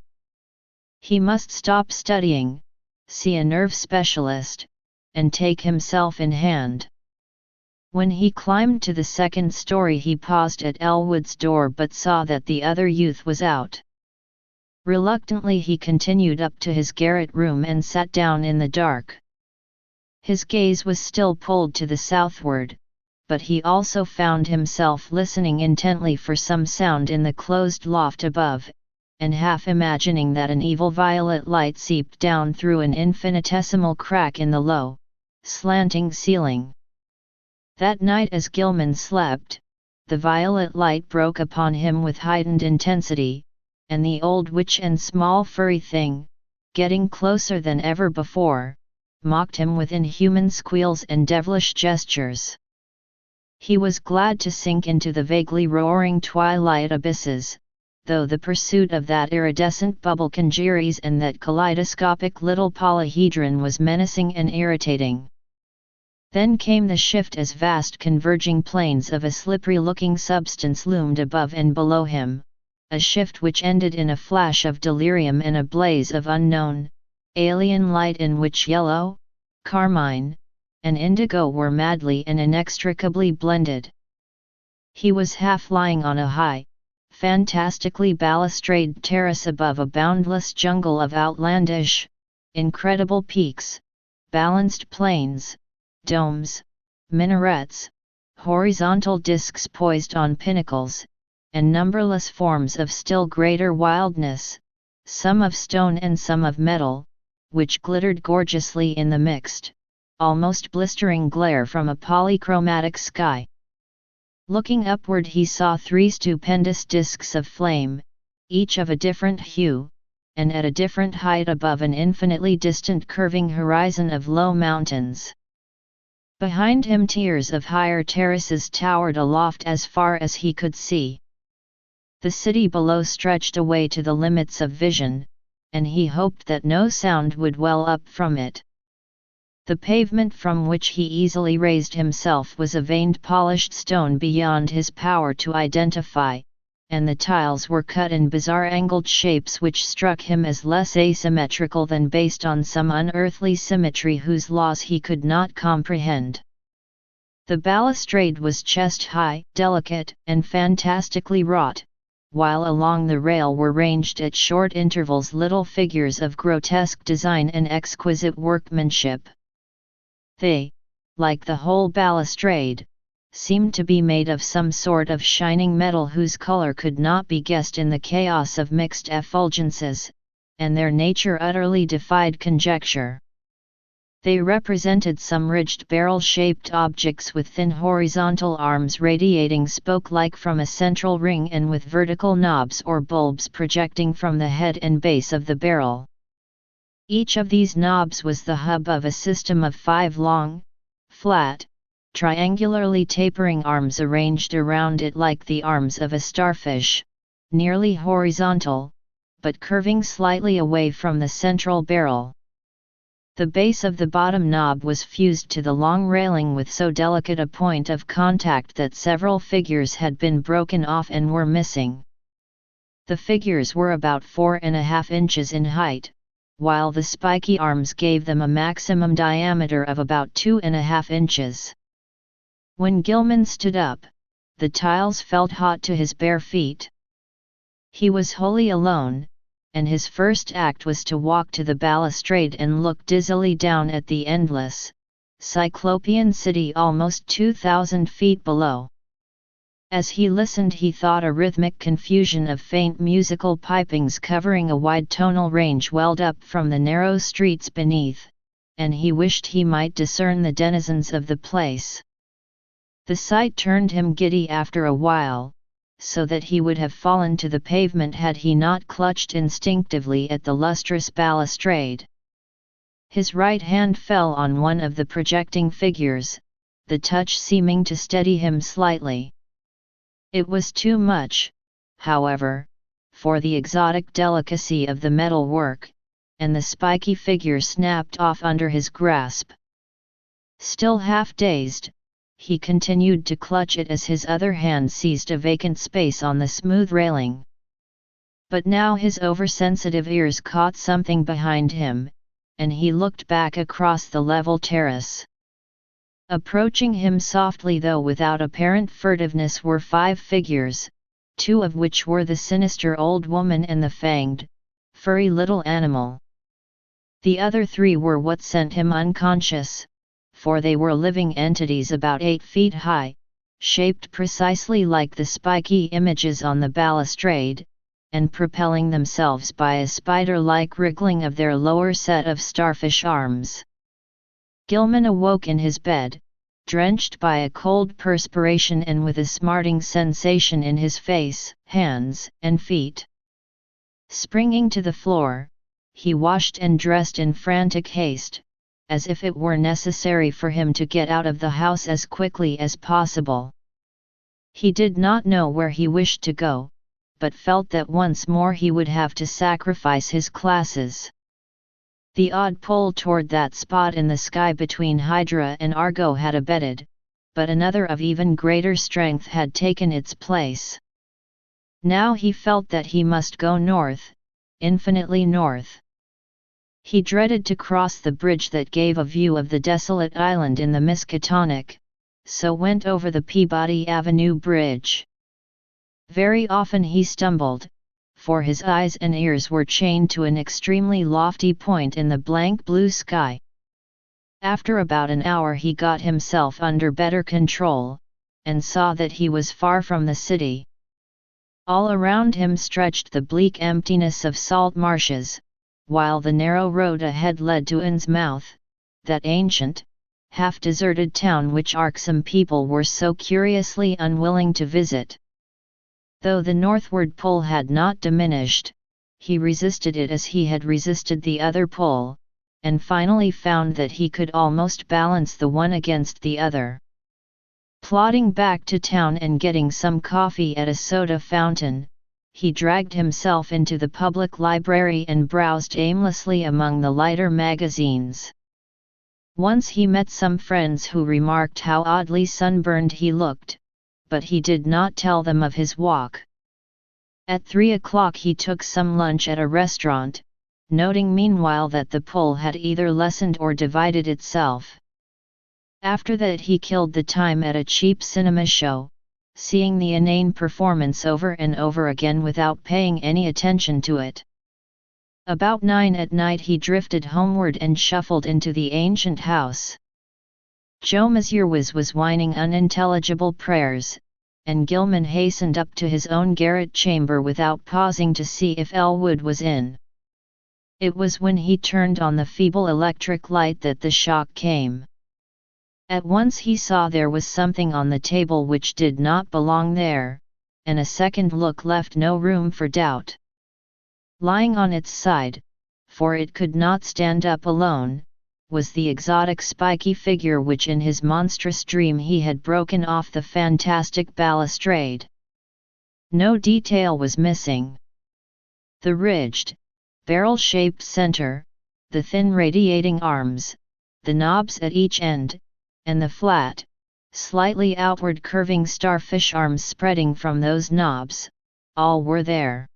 He must stop studying, see a nerve specialist, and take himself in hand. When he climbed to the second story, he paused at Elwood's door but saw that the other youth was out. Reluctantly he continued up to his garret room and sat down in the dark. His gaze was still pulled to the southward, but he also found himself listening intently for some sound in the closed loft above, and half imagining that an evil violet light seeped down through an infinitesimal crack in the low, slanting ceiling. That night as Gilman slept, the violet light broke upon him with heightened intensity, and the old witch and small furry thing, getting closer than ever before, mocked him with inhuman squeals and devilish gestures. He was glad to sink into the vaguely roaring twilight abysses, though the pursuit of that iridescent bubble congeries and that kaleidoscopic little polyhedron was menacing and irritating. Then came the shift as vast converging planes of a slippery-looking substance loomed above and below him, a shift which ended in a flash of delirium and a blaze of unknown, alien light in which yellow, carmine, and indigo were madly and inextricably blended. He was half lying on a high, fantastically balustrade terrace above a boundless jungle of outlandish, incredible peaks, balanced plains, domes, minarets, horizontal discs poised on pinnacles, and numberless forms of still greater wildness, some of stone and some of metal, which glittered gorgeously in the mixed, almost blistering glare from a polychromatic sky. Looking upward he saw three stupendous discs of flame, each of a different hue, and at a different height above an infinitely distant curving horizon of low mountains. Behind him tiers of higher terraces towered aloft as far as he could see. The city below stretched away to the limits of vision, and he hoped that no sound would well up from it. The pavement from which he easily raised himself was a veined polished stone beyond his power to identify, and the tiles were cut in bizarre angled shapes which struck him as less asymmetrical than based on some unearthly symmetry whose laws he could not comprehend. The balustrade was chest-high, delicate, and fantastically wrought, while along the rail were ranged at short intervals little figures of grotesque design and exquisite workmanship. They, like the whole balustrade, seemed to be made of some sort of shining metal whose color could not be guessed in the chaos of mixed effulgences, and their nature utterly defied conjecture. They represented some ridged barrel-shaped objects with thin horizontal arms radiating spoke-like from a central ring and with vertical knobs or bulbs projecting from the head and base of the barrel. Each of these knobs was the hub of a system of 5 long, flat, triangularly tapering arms arranged around it like the arms of a starfish, nearly horizontal, but curving slightly away from the central barrel. The base of the bottom knob was fused to the long railing with so delicate a point of contact that several figures had been broken off and were missing. The figures were about 4.5 inches in height, while the spiky arms gave them a maximum diameter of about 2.5 inches. When Gilman stood up, the tiles felt hot to his bare feet. He was wholly alone, and his first act was to walk to the balustrade and look dizzily down at the endless, cyclopean city almost 2,000 feet below. As he listened he thought a rhythmic confusion of faint musical pipings covering a wide tonal range welled up from the narrow streets beneath, and he wished he might discern the denizens of the place. The sight turned him giddy after a while, so that he would have fallen to the pavement had he not clutched instinctively at the lustrous balustrade. His right hand fell on one of the projecting figures, the touch seeming to steady him slightly. It was too much, however, for the exotic delicacy of the metal work, and the spiky figure snapped off under his grasp. Still half dazed, he continued to clutch it as his other hand seized a vacant space on the smooth railing. But now his oversensitive ears caught something behind him, and he looked back across the level terrace. Approaching him softly though without apparent furtiveness were 5 figures, 2 of which were the sinister old woman and the fanged, furry little animal. The other 3 were what sent him unconscious, for they were living entities about 8 feet high, shaped precisely like the spiky images on the balustrade, and propelling themselves by a spider-like wriggling of their lower set of starfish arms. Gilman awoke in his bed, drenched by a cold perspiration and with a smarting sensation in his face, hands, and feet. Springing to the floor, he washed and dressed in frantic haste, as if it were necessary for him to get out of the house as quickly as possible. He did not know where he wished to go, but felt that once more he would have to sacrifice his classes. The odd pull toward that spot in the sky between Hydra and Argo had abated, but another of even greater strength had taken its place. Now he felt that he must go north, infinitely north. He dreaded to cross the bridge that gave a view of the desolate island in the Miskatonic, so went over the Peabody Avenue Bridge. Very often he stumbled, for his eyes and ears were chained to an extremely lofty point in the blank blue sky. After about an hour he got himself under better control, and saw that he was far from the city. All around him stretched the bleak emptiness of salt marshes, while the narrow road ahead led to Innsmouth, that ancient, half-deserted town which Arksome people were so curiously unwilling to visit. Though the northward pull had not diminished, he resisted it as he had resisted the other pull, and finally found that he could almost balance the one against the other. Plodding back to town and getting some coffee at a soda fountain, he dragged himself into the public library and browsed aimlessly among the lighter magazines. Once he met some friends who remarked how oddly sunburned he looked, but he did not tell them of his walk. At 3 o'clock he took some lunch at a restaurant, noting meanwhile that the pull had either lessened or divided itself. After that he killed the time at a cheap cinema show, seeing the inane performance over and over again without paying any attention to it. About 9 at night he drifted homeward and shuffled into the ancient house. Joe Mazurwas was whining unintelligible prayers, and Gilman hastened up to his own garret chamber without pausing to see if Elwood was in. It was when he turned on the feeble electric light that the shock came. At once he saw there was something on the table which did not belong there, and a second look left no room for doubt. Lying on its side, for it could not stand up alone, was the exotic spiky figure which in his monstrous dream he had broken off the fantastic balustrade. No detail was missing. The ridged, barrel-shaped center, the thin radiating arms, the knobs at each end, and the flat, slightly outward curving starfish arms spreading from those knobs, all were there.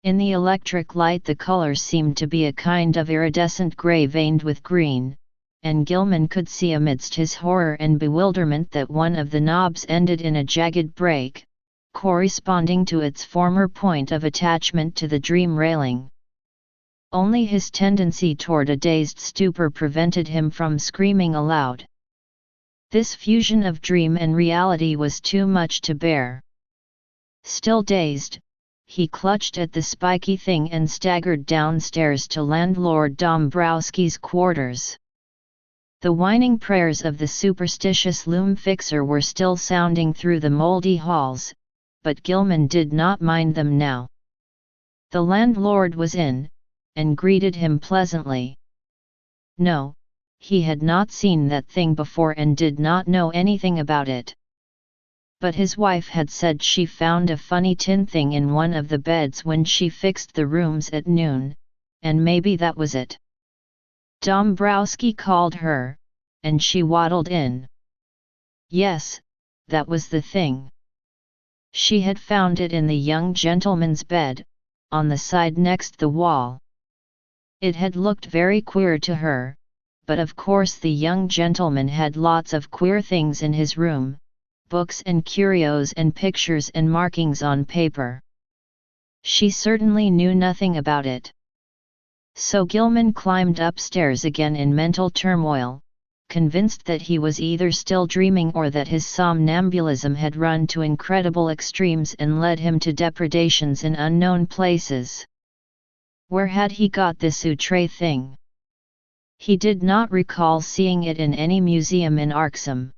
In the electric light the colors seemed to be a kind of iridescent gray veined with green, and Gilman could see amidst his horror and bewilderment that one of the knobs ended in a jagged break, corresponding to its former point of attachment to the dream railing. Only his tendency toward a dazed stupor prevented him from screaming aloud. This fusion of dream and reality was too much to bear. Still dazed, he clutched at the spiky thing and staggered downstairs to landlord Dombrowski's quarters. The whining prayers of the superstitious loom fixer were still sounding through the moldy halls, but Gilman did not mind them now. The landlord was in, and greeted him pleasantly. No, he had not seen that thing before and did not know anything about it. But his wife had said she found a funny tin thing in one of the beds when she fixed the rooms at noon, and maybe that was it. Dombrowski called her, and she waddled in. Yes, that was the thing. She had found it in the young gentleman's bed, on the side next the wall. It had looked very queer to her, but of course the young gentleman had lots of queer things in his room, books and curios and pictures and markings on paper. She certainly knew nothing about it. So Gilman climbed upstairs again in mental turmoil, convinced that he was either still dreaming or that his somnambulism had run to incredible extremes and led him to depredations in unknown places. Where had he got this outre thing? He did not recall seeing it in any museum in Arxham.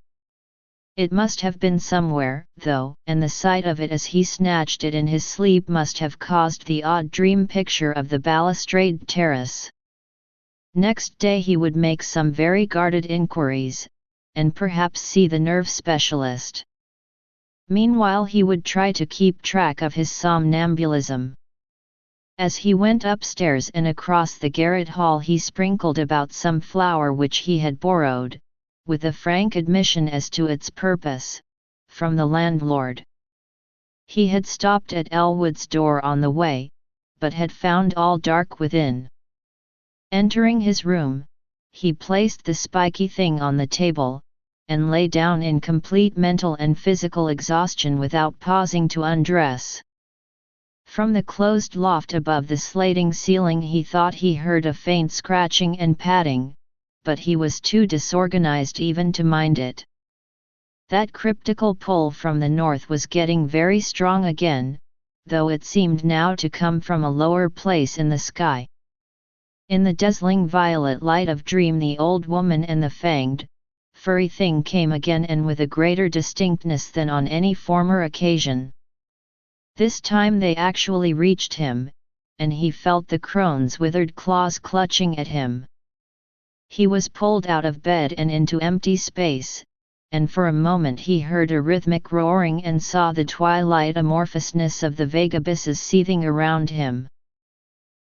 It must have been somewhere, though, and the sight of it as he snatched it in his sleep must have caused the odd dream picture of the balustrade terrace. Next day he would make some very guarded inquiries, and perhaps see the nerve specialist. Meanwhile he would try to keep track of his somnambulism. As he went upstairs and across the garret hall he sprinkled about some flour which he had borrowed, with a frank admission as to its purpose, from the landlord. He had stopped at Elwood's door on the way, but had found all dark within. Entering his room, he placed the spiky thing on the table, and lay down in complete mental and physical exhaustion without pausing to undress. From the closed loft above the slating ceiling he thought he heard a faint scratching and patting, but he was too disorganized even to mind it. That cryptical pull from the north was getting very strong again, though it seemed now to come from a lower place in the sky. In the dazzling violet light of dream the old woman and the fanged, furry thing came again and with a greater distinctness than on any former occasion. This time they actually reached him, and he felt the crone's withered claws clutching at him. He was pulled out of bed and into empty space, and for a moment he heard a rhythmic roaring and saw the twilight amorphousness of the vague abysses seething around him.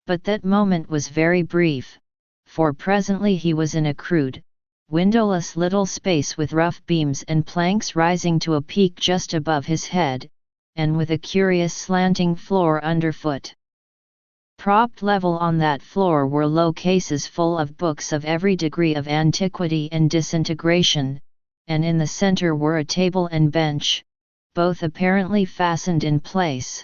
But that moment was very brief, for presently he was in a crude, windowless little space with rough beams and planks rising to a peak just above his head, and with a curious slanting floor underfoot. Propped level on that floor were low cases full of books of every degree of antiquity and disintegration, and in the center were a table and bench, both apparently fastened in place.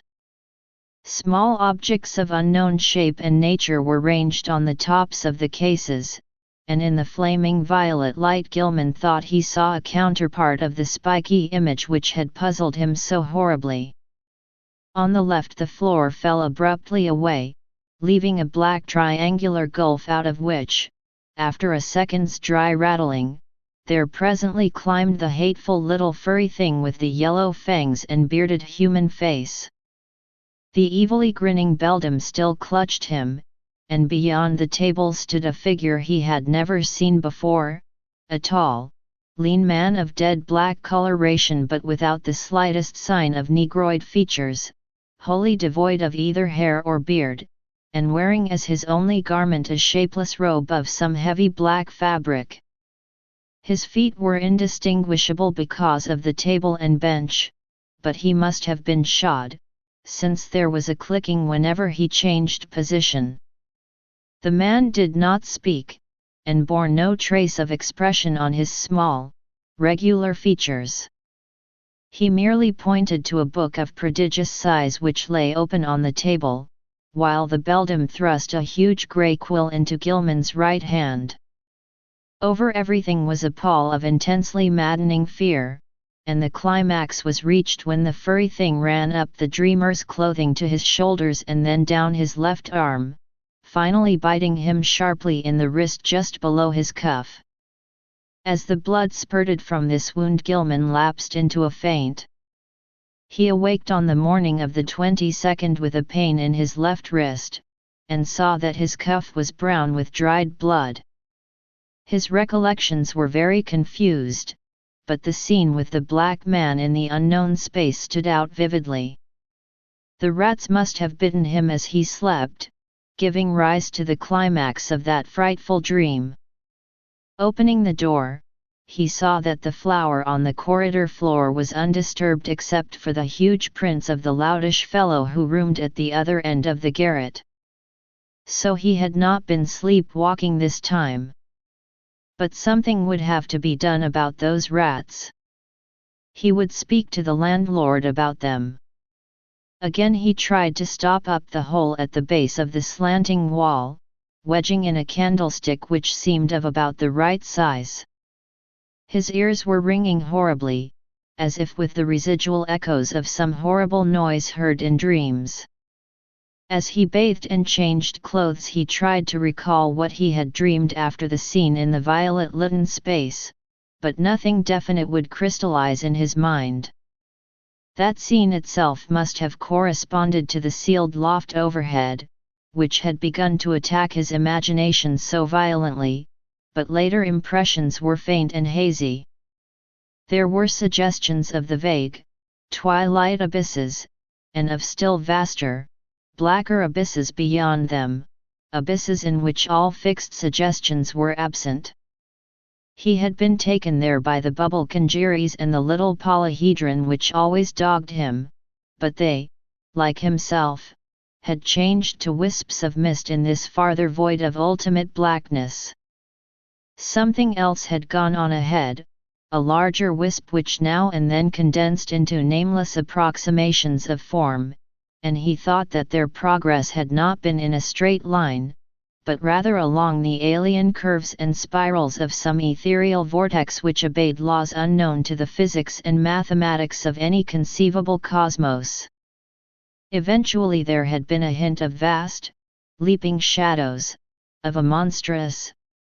Small objects of unknown shape and nature were ranged on the tops of the cases, and in the flaming violet light Gilman thought he saw a counterpart of the spiky image which had puzzled him so horribly. On the left the floor fell abruptly away, leaving a black triangular gulf out of which, after a second's dry rattling, there presently climbed the hateful little furry thing with the yellow fangs and bearded human face. The evilly grinning beldam still clutched him, and beyond the table stood a figure he had never seen before, a tall, lean man of dead black coloration but without the slightest sign of negroid features, wholly devoid of either hair or beard, and wearing as his only garment a shapeless robe of some heavy black fabric. His feet were indistinguishable because of the table and bench, but he must have been shod, since there was a clicking whenever he changed position. The man did not speak, and bore no trace of expression on his small, regular features. He merely pointed to a book of prodigious size which lay open on the table, while the beldam thrust a huge grey quill into Gilman's right hand. Over everything was a pall of intensely maddening fear, and the climax was reached when the furry thing ran up the dreamer's clothing to his shoulders and then down his left arm, finally biting him sharply in the wrist just below his cuff. As the blood spurted from this wound Gilman lapsed into a faint. He awaked on the morning of the 22nd with a pain in his left wrist, and saw that his cuff was brown with dried blood. His recollections were very confused, but the scene with the black man in the unknown space stood out vividly. The rats must have bitten him as he slept, giving rise to the climax of that frightful dream. Opening the door, he saw that the floor on the corridor floor was undisturbed except for the huge prints of the loutish fellow who roomed at the other end of the garret. So he had not been sleepwalking this time. But something would have to be done about those rats. He would speak to the landlord about them. Again he tried to stop up the hole at the base of the slanting wall, wedging in a candlestick which seemed of about the right size. His ears were ringing horribly, as if with the residual echoes of some horrible noise heard in dreams. As he bathed and changed clothes he tried to recall what he had dreamed after the scene in the violet-lit space, but nothing definite would crystallize in his mind. That scene itself must have corresponded to the sealed loft overhead, which had begun to attack his imagination so violently, but later impressions were faint and hazy. There were suggestions of the vague, twilight abysses, and of still vaster, blacker abysses beyond them, abysses in which all fixed suggestions were absent. He had been taken there by the bubble congeries and the little polyhedron which always dogged him, but they, like himself, had changed to wisps of mist in this farther void of ultimate blackness. Something else had gone on ahead, a larger wisp which now and then condensed into nameless approximations of form, and he thought that their progress had not been in a straight line, but rather along the alien curves and spirals of some ethereal vortex which obeyed laws unknown to the physics and mathematics of any conceivable cosmos. Eventually there had been a hint of vast, leaping shadows, of a monstrous,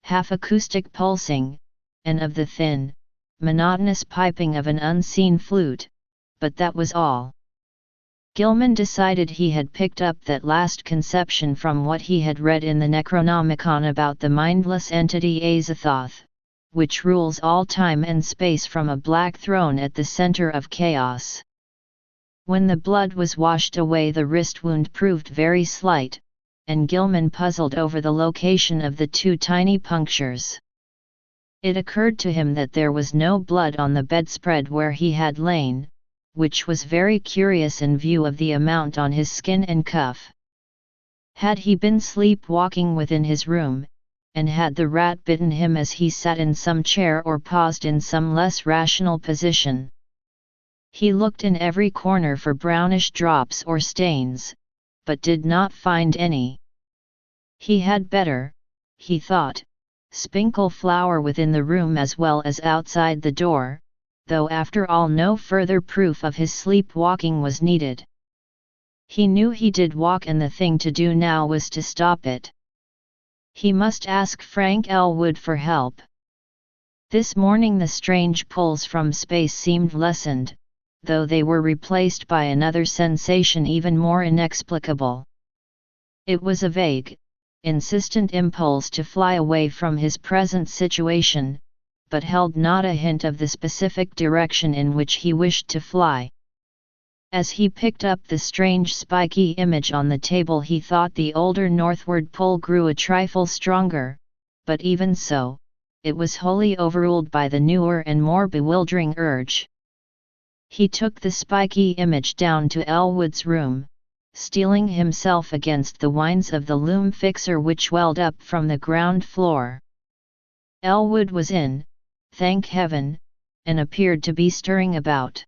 half-acoustic pulsing, and of the thin, monotonous piping of an unseen flute, but that was all. Gilman decided he had picked up that last conception from what he had read in the Necronomicon about the mindless entity Azathoth, which rules all time and space from a black throne at the center of chaos. When the blood was washed away the wrist wound proved very slight, and Gilman puzzled over the location of the two tiny punctures. It occurred to him that there was no blood on the bedspread where he had lain, which was very curious in view of the amount on his skin and cuff. Had he been sleepwalking within his room, and had the rat bitten him as he sat in some chair or paused in some less rational position? He looked in every corner for brownish drops or stains, but did not find any. He had better, he thought, sprinkle flour within the room as well as outside the door, though after all no further proof of his sleepwalking was needed. He knew he did walk and the thing to do now was to stop it. He must ask Frank Elwood for help. This morning the strange pulls from space seemed lessened, though they were replaced by another sensation even more inexplicable. It was a vague, insistent impulse to fly away from his present situation, but held not a hint of the specific direction in which he wished to fly. As he picked up the strange spiky image on the table he thought the older northward pull grew a trifle stronger, but even so, it was wholly overruled by the newer and more bewildering urge. He took the spiky image down to Elwood's room, steeling himself against the winds of the loom fixer which welled up from the ground floor. Elwood was in, thank heaven, and appeared to be stirring about.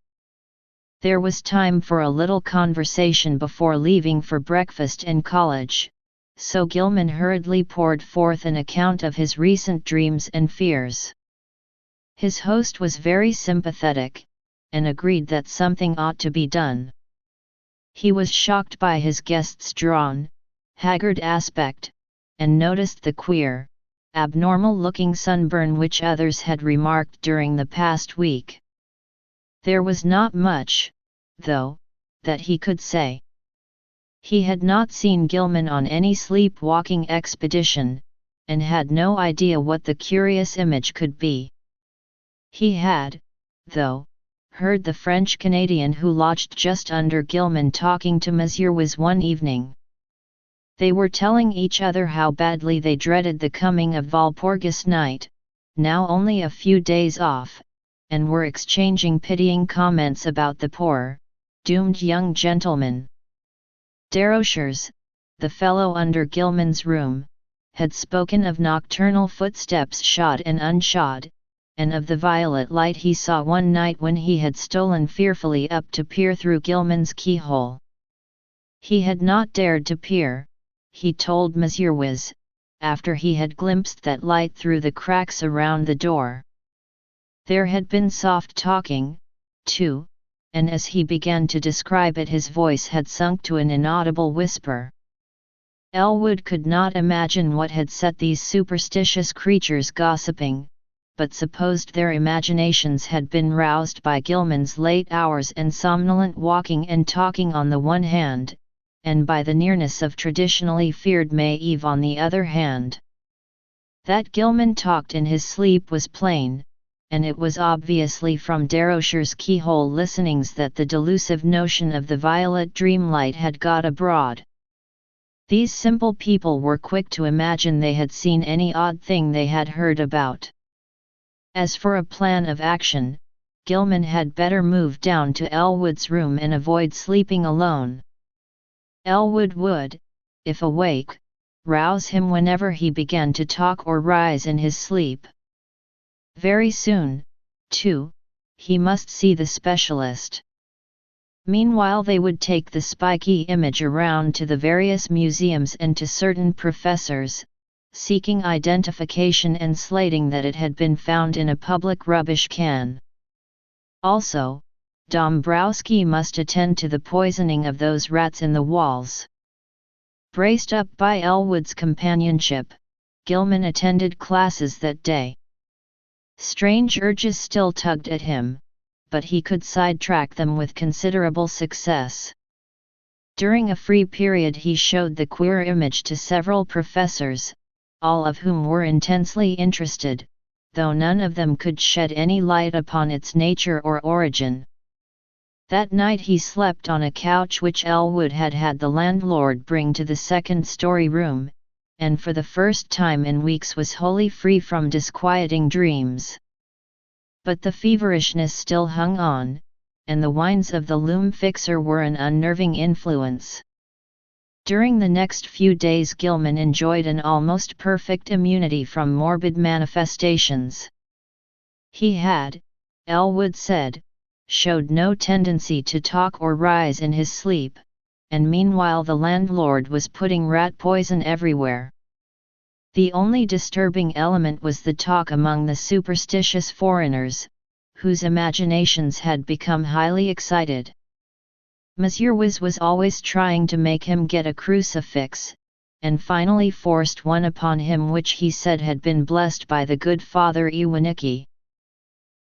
There was time for a little conversation before leaving for breakfast and college, so Gilman hurriedly poured forth an account of his recent dreams and fears. His host was very sympathetic, and agreed that something ought to be done. He was shocked by his guest's drawn, haggard aspect, and noticed the queer, abnormal-looking sunburn which others had remarked during the past week. There was not much, though, that he could say. He had not seen Gilman on any sleepwalking expedition, and had no idea what the curious image could be. He had, though, heard the French-Canadian who lodged just under Gilman talking to Monsieur Wiz one evening. They were telling each other how badly they dreaded the coming of Walpurgis night, now only a few days off, and were exchanging pitying comments about the poor, doomed young gentleman. Dérochers, the fellow under Gilman's room, had spoken of nocturnal footsteps shod and unshod, and of the violet light he saw one night when he had stolen fearfully up to peer through Gilman's keyhole. He had not dared to peer, he told Monsieur Wiz, after he had glimpsed that light through the cracks around the door. There had been soft talking, too, and as he began to describe it his voice had sunk to an inaudible whisper. Elwood could not imagine what had set these superstitious creatures gossiping, but supposed their imaginations had been roused by Gilman's late hours and somnolent walking and talking on the one hand, and by the nearness of traditionally feared May Eve on the other hand. That Gilman talked in his sleep was plain, and it was obviously from Dérocher's keyhole listenings that the delusive notion of the violet dreamlight had got abroad. These simple people were quick to imagine they had seen any odd thing they had heard about. As for a plan of action, Gilman had better move down to Elwood's room and avoid sleeping alone. Elwood would, if awake, rouse him whenever he began to talk or rise in his sleep. Very soon, too, he must see the specialist. Meanwhile they would take the spiky image around to the various museums and to certain professors, seeking identification and slating that it had been found in a public rubbish can. Also, Dombrowski must attend to the poisoning of those rats in the walls. Braced up by Elwood's companionship, Gilman attended classes that day. Strange urges still tugged at him, but he could sidetrack them with considerable success. During a free period he showed the queer image to several professors, all of whom were intensely interested, though none of them could shed any light upon its nature or origin. That night he slept on a couch which Elwood had had the landlord bring to the second-story room, and for the first time in weeks was wholly free from disquieting dreams. But the feverishness still hung on, and the whines of the loom fixer were an unnerving influence. During the next few days Gilman enjoyed an almost perfect immunity from morbid manifestations. He had, Elwood said, showed no tendency to talk or rise in his sleep, and meanwhile the landlord was putting rat poison everywhere. The only disturbing element was the talk among the superstitious foreigners, whose imaginations had become highly excited. Monsieur Wiz was always trying to make him get a crucifix, and finally forced one upon him which he said had been blessed by the good Father Iwanicki.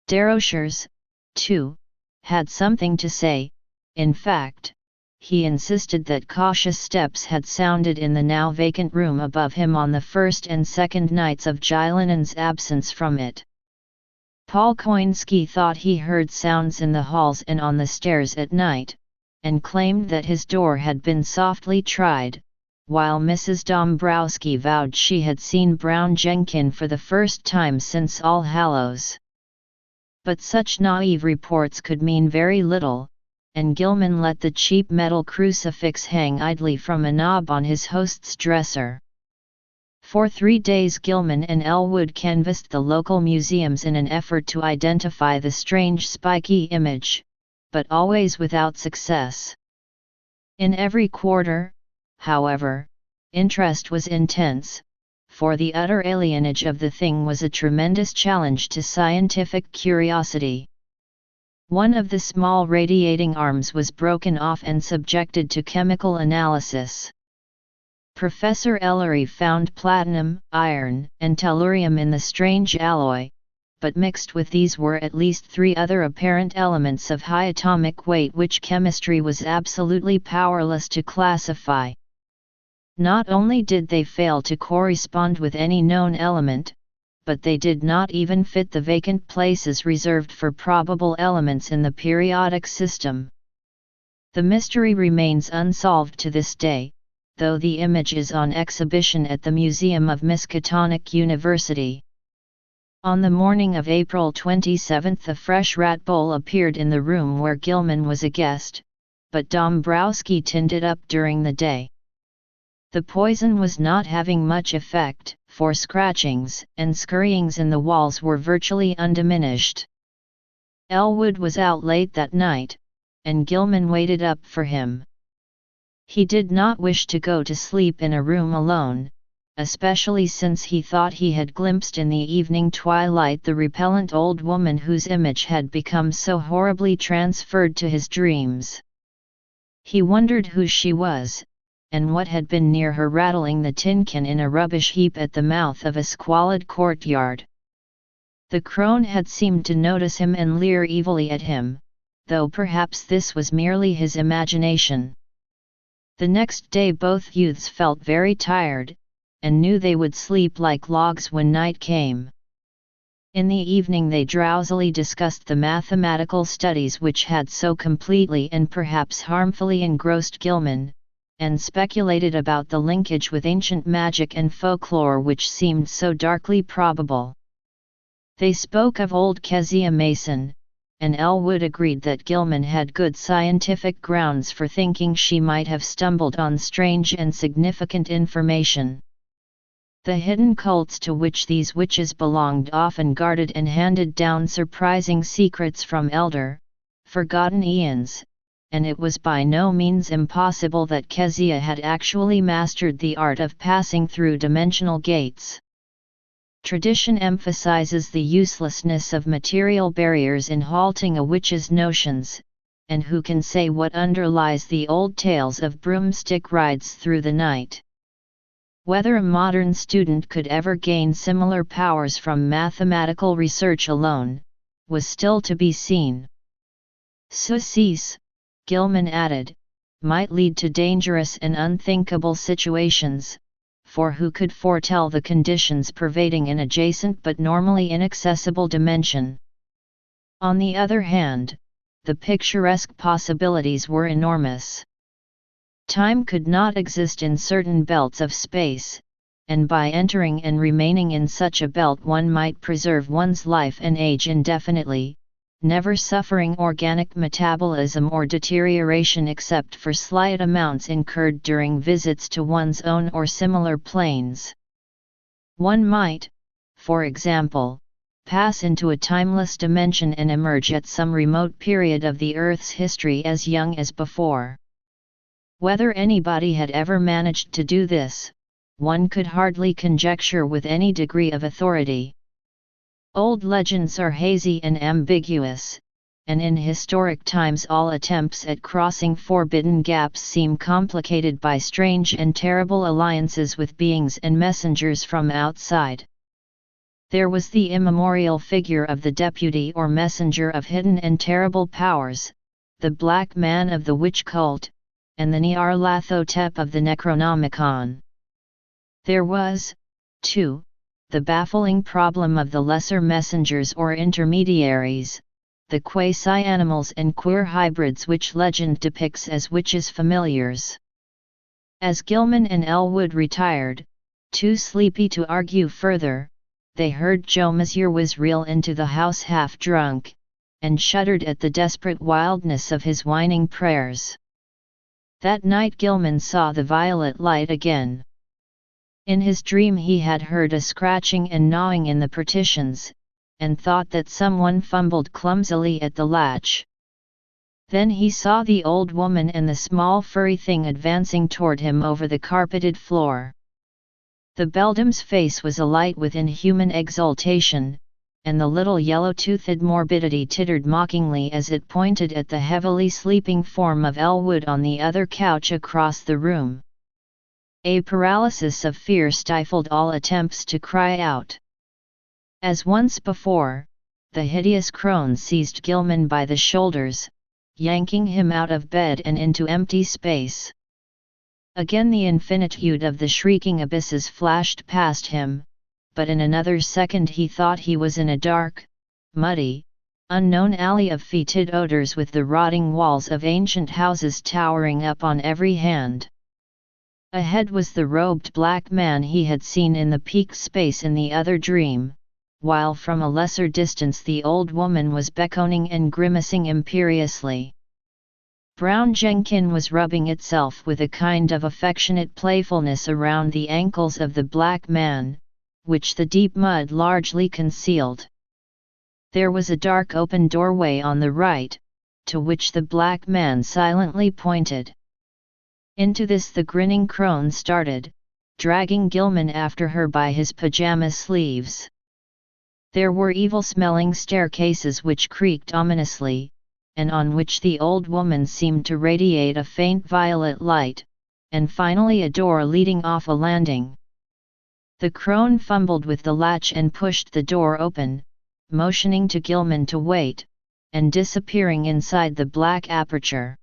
Dérochers, too, had something to say. In fact, he insisted that cautious steps had sounded in the now vacant room above him on the first and second nights of Gilenin's absence from it. Paul Koinski thought he heard sounds in the halls and on the stairs at night, and claimed that his door had been softly tried, while Mrs. Dombrowski vowed she had seen Brown Jenkin for the first time since All Hallows. But such naive reports could mean very little, and Gilman let the cheap metal crucifix hang idly from a knob on his host's dresser. For 3 days Gilman and Elwood canvassed the local museums in an effort to identify the strange spiky image, but always without success. In every quarter, however, interest was intense, for the utter alienage of the thing was a tremendous challenge to scientific curiosity. One of the small radiating arms was broken off and subjected to chemical analysis. Professor Ellery found platinum, iron, and tellurium in the strange alloy, but mixed with these were at least 3 other apparent elements of high atomic weight which chemistry was absolutely powerless to classify. Not only did they fail to correspond with any known element, but they did not even fit the vacant places reserved for probable elements in the periodic system. The mystery remains unsolved to this day, though the image is on exhibition at the Museum of Miskatonic University. On the morning of April 27 a fresh rat bowl appeared in the room where Gilman was a guest, but Dombrowski tinned it up during the day. The poison was not having much effect, for scratchings and scurryings in the walls were virtually undiminished. Elwood was out late that night, and Gilman waited up for him. He did not wish to go to sleep in a room alone, especially since he thought he had glimpsed in the evening twilight the repellent old woman whose image had become so horribly transferred to his dreams. He wondered who she was, and what had been near her rattling the tin can in a rubbish heap at the mouth of a squalid courtyard. The crone had seemed to notice him and leer evilly at him, though perhaps this was merely his imagination. The next day both youths felt very tired, and knew they would sleep like logs when night came. In the evening they drowsily discussed the mathematical studies which had so completely and perhaps harmfully engrossed Gilman, and speculated about the linkage with ancient magic and folklore which seemed so darkly probable. They spoke of old Kezia Mason, and Elwood agreed that Gilman had good scientific grounds for thinking she might have stumbled on strange and significant information. The hidden cults to which these witches belonged often guarded and handed down surprising secrets from elder, forgotten eons, and it was by no means impossible that Kezia had actually mastered the art of passing through dimensional gates. Tradition emphasizes the uselessness of material barriers in halting a witch's notions, and who can say what underlies the old tales of broomstick rides through the night? Whether a modern student could ever gain similar powers from mathematical research alone, was still to be seen. Success, Gilman added, might lead to dangerous and unthinkable situations, for who could foretell the conditions pervading an adjacent but normally inaccessible dimension? On the other hand, the picturesque possibilities were enormous. Time could not exist in certain belts of space, and by entering and remaining in such a belt one might preserve one's life and age indefinitely, never suffering organic metabolism or deterioration except for slight amounts incurred during visits to one's own or similar planes. One might, for example, pass into a timeless dimension and emerge at some remote period of the Earth's history as young as before. Whether anybody had ever managed to do this, one could hardly conjecture with any degree of authority. Old legends are hazy and ambiguous, and in historic times all attempts at crossing forbidden gaps seem complicated by strange and terrible alliances with beings and messengers from outside. There was the immemorial figure of the deputy or messenger of hidden and terrible powers, the Black Man of the witch cult, and the Nyarlathotep of the Necronomicon. There was, too, the baffling problem of the lesser messengers or intermediaries, the quasi-animals and queer hybrids which legend depicts as witches' familiars. As Gilman and Elwood retired, too sleepy to argue further, they heard Joe Messier whiz reel into the house half drunk, and shuddered at the desperate wildness of his whining prayers. That night Gilman saw the violet light again. In his dream he had heard a scratching and gnawing in the partitions, and thought that someone fumbled clumsily at the latch. Then he saw the old woman and the small furry thing advancing toward him over the carpeted floor. The beldam's face was alight with inhuman exultation, and the little yellow-toothed morbidity tittered mockingly as it pointed at the heavily sleeping form of Elwood on the other couch across the room. A paralysis of fear stifled all attempts to cry out. As once before, the hideous crone seized Gilman by the shoulders, yanking him out of bed and into empty space. Again the infinitude of the shrieking abysses flashed past him, but in another second he thought he was in a dark, muddy, unknown alley of fetid odors with the rotting walls of ancient houses towering up on every hand. Ahead was the robed black man he had seen in the peak space in the other dream, while from a lesser distance the old woman was beckoning and grimacing imperiously. Brown Jenkin was rubbing itself with a kind of affectionate playfulness around the ankles of the black man, which the deep mud largely concealed. There was a dark open doorway on the right, to which the black man silently pointed. Into this the grinning crone started, dragging Gilman after her by his pajama sleeves. There were evil-smelling staircases which creaked ominously, and on which the old woman seemed to radiate a faint violet light, and finally a door leading off a landing. The crone fumbled with the latch and pushed the door open, motioning to Gilman to wait, and disappearing inside the black aperture.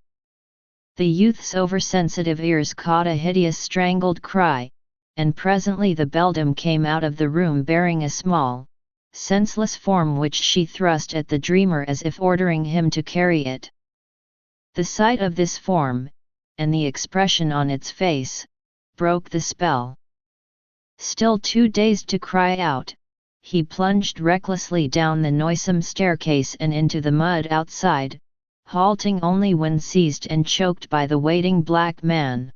The youth's oversensitive ears caught a hideous strangled cry, and presently the beldam came out of the room bearing a small, senseless form which she thrust at the dreamer as if ordering him to carry it. The sight of this form, and the expression on its face, broke the spell. Still too dazed to cry out, he plunged recklessly down the noisome staircase and into the mud outside, halting only when seized and choked by the waiting black man.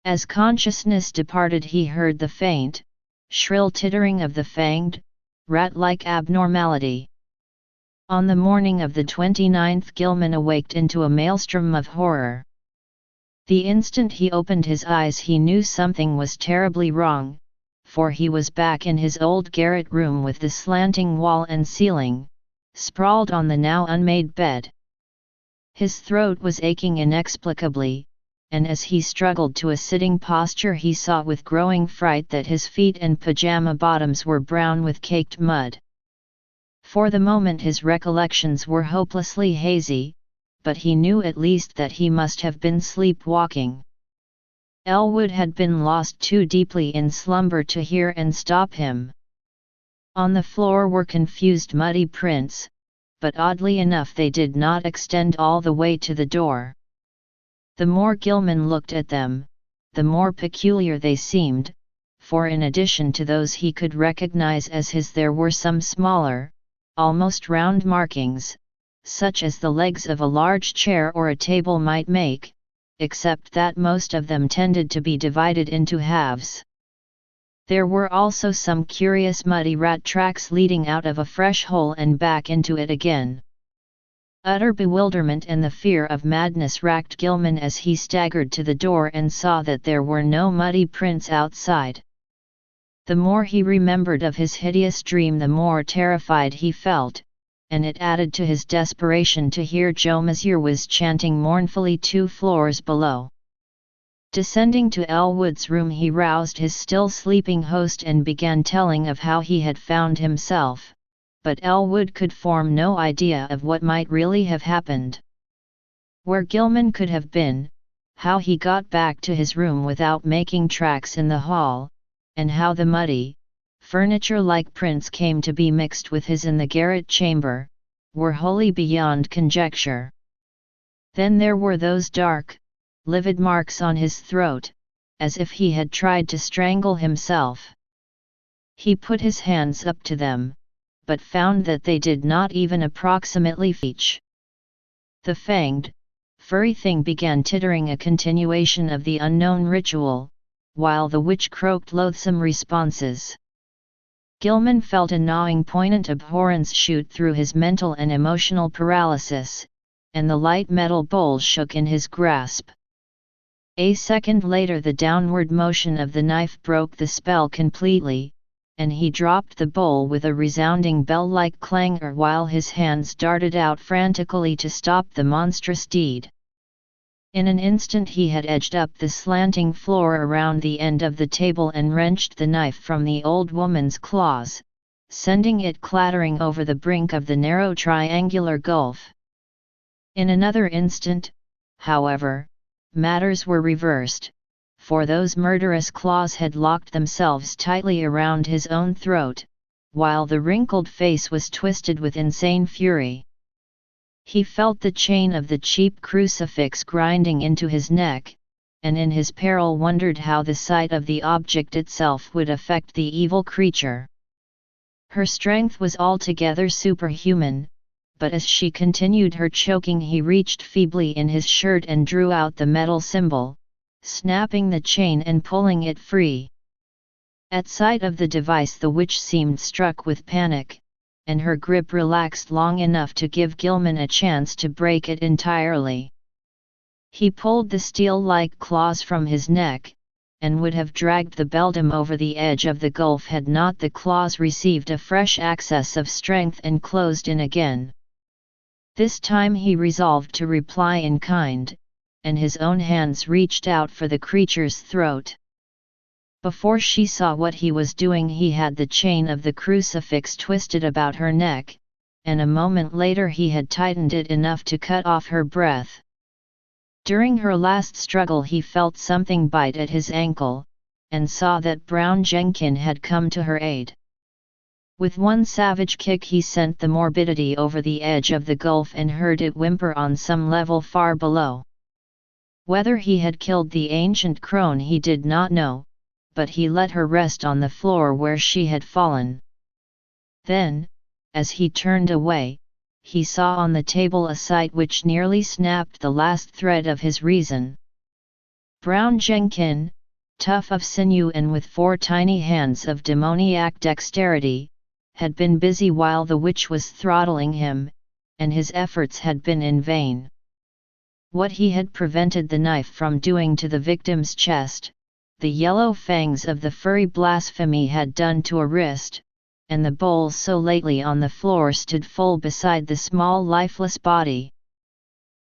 As consciousness departed he heard the faint, shrill tittering of the fanged, rat-like abnormality. On the morning of the 29th Gilman awaked into a maelstrom of horror. The instant he opened his eyes he knew something was terribly wrong, for he was back in his old garret room with the slanting wall and ceiling, sprawled on the now unmade bed. His throat was aching inexplicably, and as he struggled to a sitting posture he saw with growing fright that his feet and pajama bottoms were brown with caked mud. For the moment his recollections were hopelessly hazy, but he knew at least that he must have been sleepwalking. Elwood had been lost too deeply in slumber to hear and stop him. On the floor were confused muddy prints, but oddly enough they did not extend all the way to the door. The more Gilman looked at them, the more peculiar they seemed, for in addition to those he could recognize as his there were some smaller, almost round markings, such as the legs of a large chair or a table might make, except that most of them tended to be divided into halves. There were also some curious muddy rat tracks leading out of a fresh hole and back into it again. Utter bewilderment and the fear of madness racked Gilman as he staggered to the door and saw that there were no muddy prints outside. The more he remembered of his hideous dream the more terrified he felt, and it added to his desperation to hear Joe Messrs chanting mournfully 2 floors below. Descending to Elwood's room he roused his still sleeping host and began telling of how he had found himself, but Elwood could form no idea of what might really have happened. Where Gilman could have been, how he got back to his room without making tracks in the hall, and how the muddy, furniture-like prints came to be mixed with his in the garret chamber, were wholly beyond conjecture. Then there were those dark, livid marks on his throat, as if he had tried to strangle himself. He put his hands up to them, but found that they did not even approximately reach. The fanged, furry thing began tittering a continuation of the unknown ritual, while the witch croaked loathsome responses. Gilman felt a gnawing poignant abhorrence shoot through his mental and emotional paralysis, and the light metal bowl shook in his grasp. A second later the downward motion of the knife broke the spell completely, and he dropped the bowl with a resounding bell-like clangor while his hands darted out frantically to stop the monstrous deed. In an instant he had edged up the slanting floor around the end of the table and wrenched the knife from the old woman's claws, sending it clattering over the brink of the narrow triangular gulf. In another instant, however, matters were reversed, for those murderous claws had locked themselves tightly around his own throat, while the wrinkled face was twisted with insane fury. He felt the chain of the cheap crucifix grinding into his neck, and in his peril wondered how the sight of the object itself would affect the evil creature. Her strength was altogether superhuman, but as she continued her choking he reached feebly in his shirt and drew out the metal symbol, snapping the chain and pulling it free. At sight of the device the witch seemed struck with panic, and her grip relaxed long enough to give Gilman a chance to break it entirely. He pulled the steel-like claws from his neck, and would have dragged the beldam over the edge of the gulf had not the claws received a fresh access of strength and closed in again. This time he resolved to reply in kind, and his own hands reached out for the creature's throat. Before she saw what he was doing he had the chain of the crucifix twisted about her neck, and a moment later he had tightened it enough to cut off her breath. During her last struggle he felt something bite at his ankle, and saw that Brown Jenkin had come to her aid. With one savage kick he sent the morbidity over the edge of the gulf and heard it whimper on some level far below. Whether he had killed the ancient crone he did not know, but he let her rest on the floor where she had fallen. Then, as he turned away, he saw on the table a sight which nearly snapped the last thread of his reason. Brown Jenkin, tough of sinew and with 4 tiny hands of demoniac dexterity, had been busy while the witch was throttling him, and his efforts had been in vain. What he had prevented the knife from doing to the victim's chest, the yellow fangs of the furry blasphemy had done to a wrist, and the bowl so lately on the floor stood full beside the small lifeless body.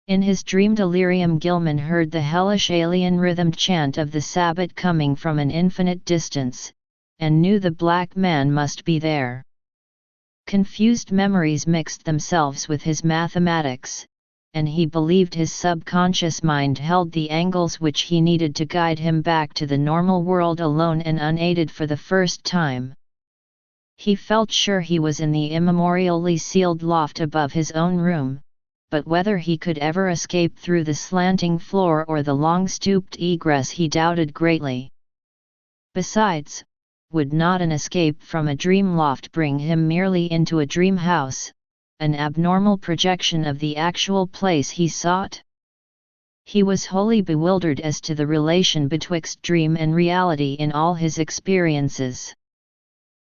In his dream delirium Gilman heard the hellish alien rhythmed chant of the Sabbat coming from an infinite distance, and knew the black man must be there. Confused memories mixed themselves with his mathematics, and he believed his subconscious mind held the angles which he needed to guide him back to the normal world alone and unaided for the first time. He felt sure he was in the immemorially sealed loft above his own room, but whether he could ever escape through the slanting floor or the long stooped egress he doubted greatly. Besides, would not an escape from a dream loft bring him merely into a dream house, an abnormal projection of the actual place he sought? He was wholly bewildered as to the relation betwixt dream and reality in all his experiences.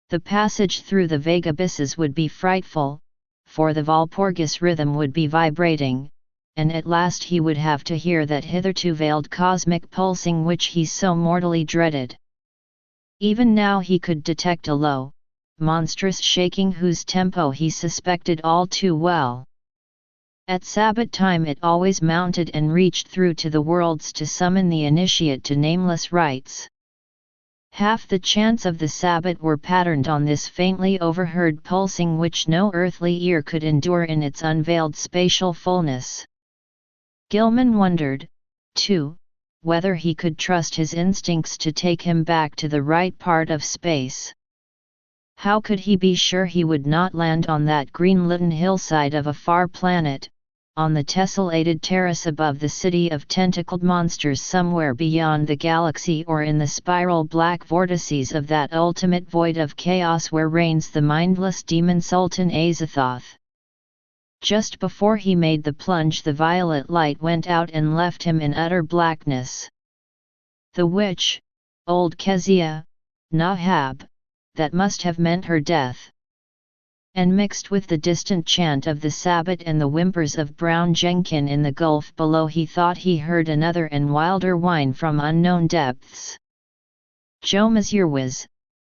The passage through the vague abysses would be frightful, for the Walpurgis rhythm would be vibrating, and at last he would have to hear that hitherto veiled cosmic pulsing which he so mortally dreaded. Even now he could detect a low, monstrous shaking whose tempo he suspected all too well. At Sabbat time it always mounted and reached through to the worlds to summon the initiate to nameless rites. Half the chants of the Sabbat were patterned on this faintly overheard pulsing which no earthly ear could endure in its unveiled spatial fullness. Gilman wondered, too, whether he could trust his instincts to take him back to the right part of space. How could he be sure he would not land on that green-litten hillside of a far planet, on the tessellated terrace above the city of tentacled monsters somewhere beyond the galaxy, or in the spiral black vortices of that ultimate void of chaos where reigns the mindless demon Sultan Azathoth? Just before he made the plunge the violet light went out and left him in utter blackness. The witch, old Kezia, Nahab, that must have meant her death. And mixed with the distant chant of the Sabbat and the whimpers of Brown Jenkin in the gulf below he thought he heard another and wilder whine from unknown depths. Joe Mazurwiz,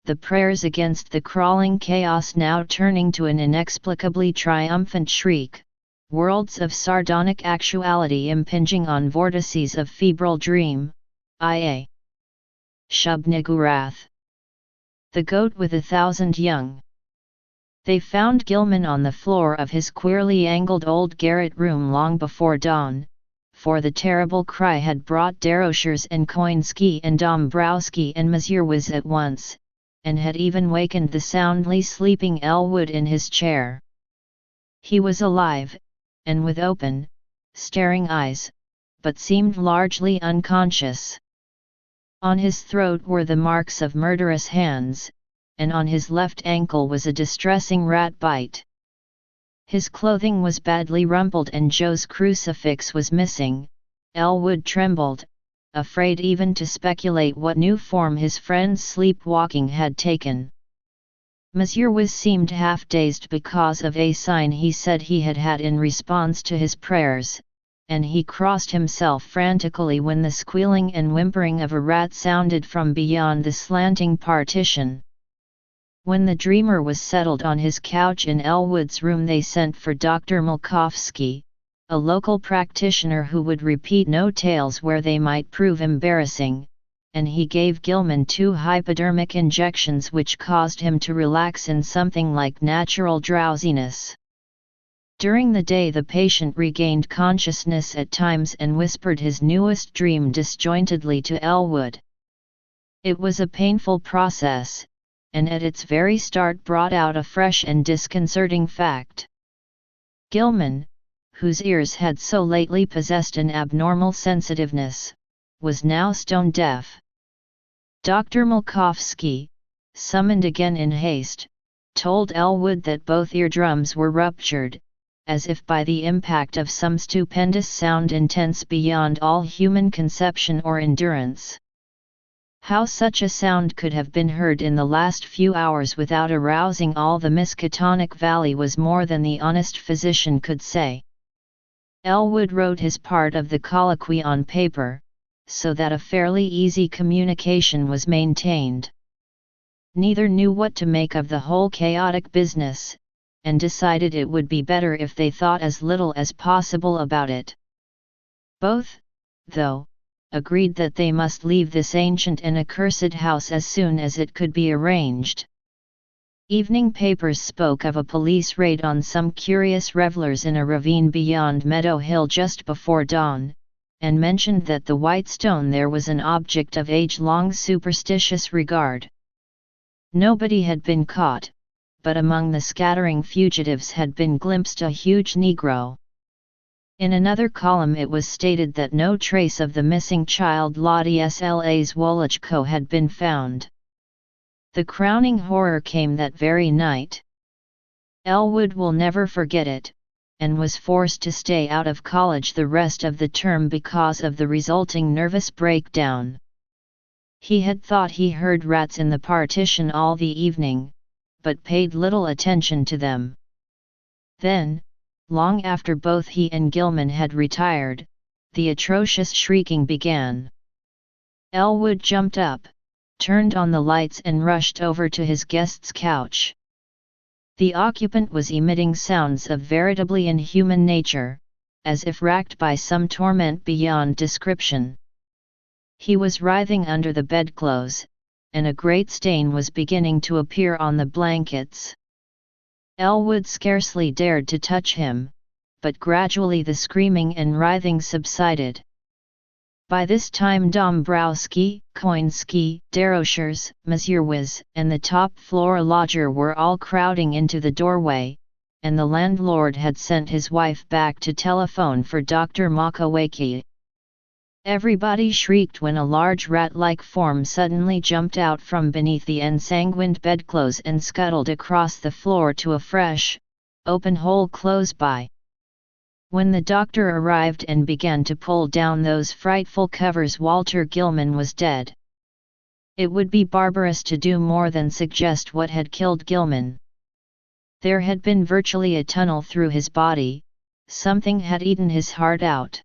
the prayers against the crawling chaos now turning to an inexplicably triumphant shriek, worlds of sardonic actuality impinging on vortices of febrile dream, ia. Shub-Nigurath. The goat with 1,000 young. They found Gilman on the floor of his queerly angled old garret room long before dawn, for the terrible cry had brought Deroshers and Koinski and Dombrowski and Mazurwiz at once, and had even wakened the soundly sleeping Elwood in his chair. He was alive, and with open, staring eyes, but seemed largely unconscious. On his throat were the marks of murderous hands, and on his left ankle was a distressing rat bite. His clothing was badly rumpled and Joe's crucifix was missing. Elwood trembled, afraid even to speculate what new form his friend's sleepwalking had taken. Monsieur Wiz seemed half-dazed because of a sign he said he had had in response to his prayers, and he crossed himself frantically when the squealing and whimpering of a rat sounded from beyond the slanting partition. When the dreamer was settled on his couch in Elwood's room, they sent for Dr. Malkovsky, a local practitioner who would repeat no tales where they might prove embarrassing, and he gave Gilman 2 hypodermic injections which caused him to relax in something like natural drowsiness. During the day the patient regained consciousness at times and whispered his newest dream disjointedly to Elwood. It was a painful process, and at its very start brought out a fresh and disconcerting fact. Gilman, whose ears had so lately possessed an abnormal sensitiveness, was now stone deaf. Dr. Malkovsky, summoned again in haste, told Elwood that both eardrums were ruptured, as if by the impact of some stupendous sound intense beyond all human conception or endurance. How such a sound could have been heard in the last few hours without arousing all the Miskatonic Valley was more than the honest physician could say. Elwood wrote his part of the colloquy on paper, so that a fairly easy communication was maintained. Neither knew what to make of the whole chaotic business, and decided it would be better if they thought as little as possible about it. Both, though, agreed that they must leave this ancient and accursed house as soon as it could be arranged. Evening papers spoke of a police raid on some curious revelers in a ravine beyond Meadow Hill just before dawn, and mentioned that the white stone there was an object of age-long superstitious regard. Nobody had been caught, but among the scattering fugitives had been glimpsed a huge Negro. In another column it was stated that no trace of the missing child Lottie Sla's Wolachko had been found. The crowning horror came that very night. Elwood will never forget it, and was forced to stay out of college the rest of the term because of the resulting nervous breakdown. He had thought he heard rats in the partition all the evening, but paid little attention to them. Then, long after both he and Gilman had retired, the atrocious shrieking began. Elwood jumped up, turned on the lights and rushed over to his guest's couch. The occupant was emitting sounds of veritably inhuman nature, as if racked by some torment beyond description. He was writhing under the bedclothes, and a great stain was beginning to appear on the blankets. Elwood scarcely dared to touch him, but gradually the screaming and writhing subsided. By this time Dombrowski, Koinski, Desrochers, Monsieur Wiz, and the top-floor lodger were all crowding into the doorway, and the landlord had sent his wife back to telephone for Dr. Makawaki. Everybody shrieked when a large rat-like form suddenly jumped out from beneath the ensanguined bedclothes and scuttled across the floor to a fresh, open hole close by. When the doctor arrived and began to pull down those frightful covers, Walter Gilman was dead. It would be barbarous to do more than suggest what had killed Gilman. There had been virtually a tunnel through his body, something had eaten his heart out.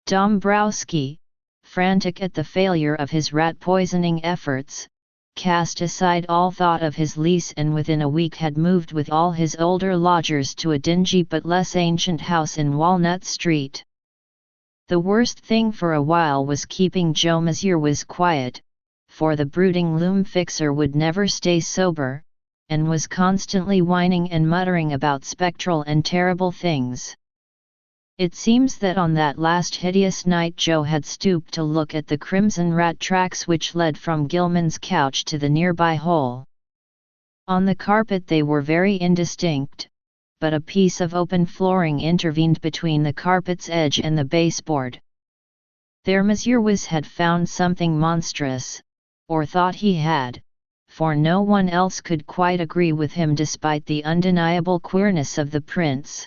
Dombrowski, frantic at the failure of his rat-poisoning efforts, cast aside all thought of his lease and within a week had moved with all his older lodgers to a dingy but less ancient house in Walnut Street. The worst thing for a while was keeping Joe Monsieur was quiet, for the brooding loom fixer would never stay sober, and was constantly whining and muttering about spectral and terrible things. It seems that on that last hideous night Joe had stooped to look at the crimson rat tracks which led from Gilman's couch to the nearby hole. On the carpet they were very indistinct, but a piece of open flooring intervened between the carpet's edge and the baseboard. There Monsieur Wiz had found something monstrous, or thought he had, for no one else could quite agree with him despite the undeniable queerness of the prints.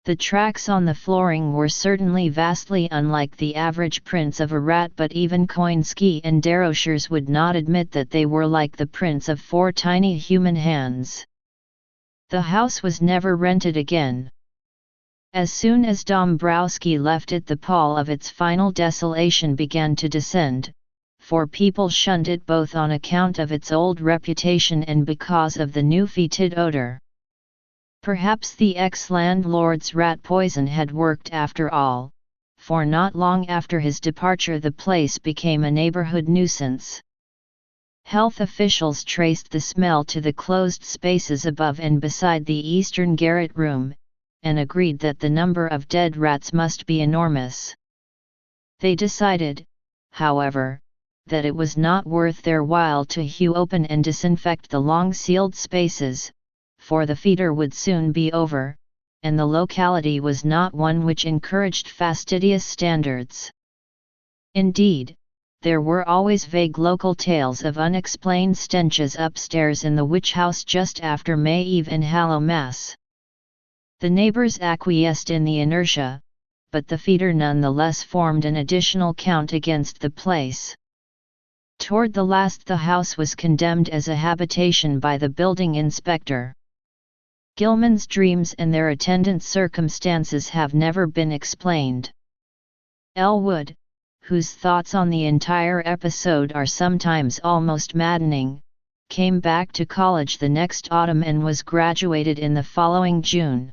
The tracks on the flooring were certainly vastly unlike the average prints of a rat, but even Koinski and Desrochers would not admit that they were like the prints of 4 tiny human hands. The house was never rented again. As soon as Dombrowski left it, the pall of its final desolation began to descend, for people shunned it both on account of its old reputation and because of the new fetid odor. Perhaps the ex-landlord's rat poison had worked after all, for not long after his departure the place became a neighborhood nuisance. Health officials traced the smell to the closed spaces above and beside the eastern garret room, and agreed that the number of dead rats must be enormous. They decided, however, that it was not worth their while to hew open and disinfect the long-sealed spaces, for the feeder would soon be over, and the locality was not one which encouraged fastidious standards. Indeed, there were always vague local tales of unexplained stenches upstairs in the witch house just after May Eve and Hallow Mass. The neighbors acquiesced in the inertia, but the feeder nonetheless formed an additional count against the place. Toward the last the house was condemned as a habitation by the building inspector. Gilman's dreams and their attendant circumstances have never been explained. Elwood, whose thoughts on the entire episode are sometimes almost maddening, came back to college the next autumn and was graduated in the following June.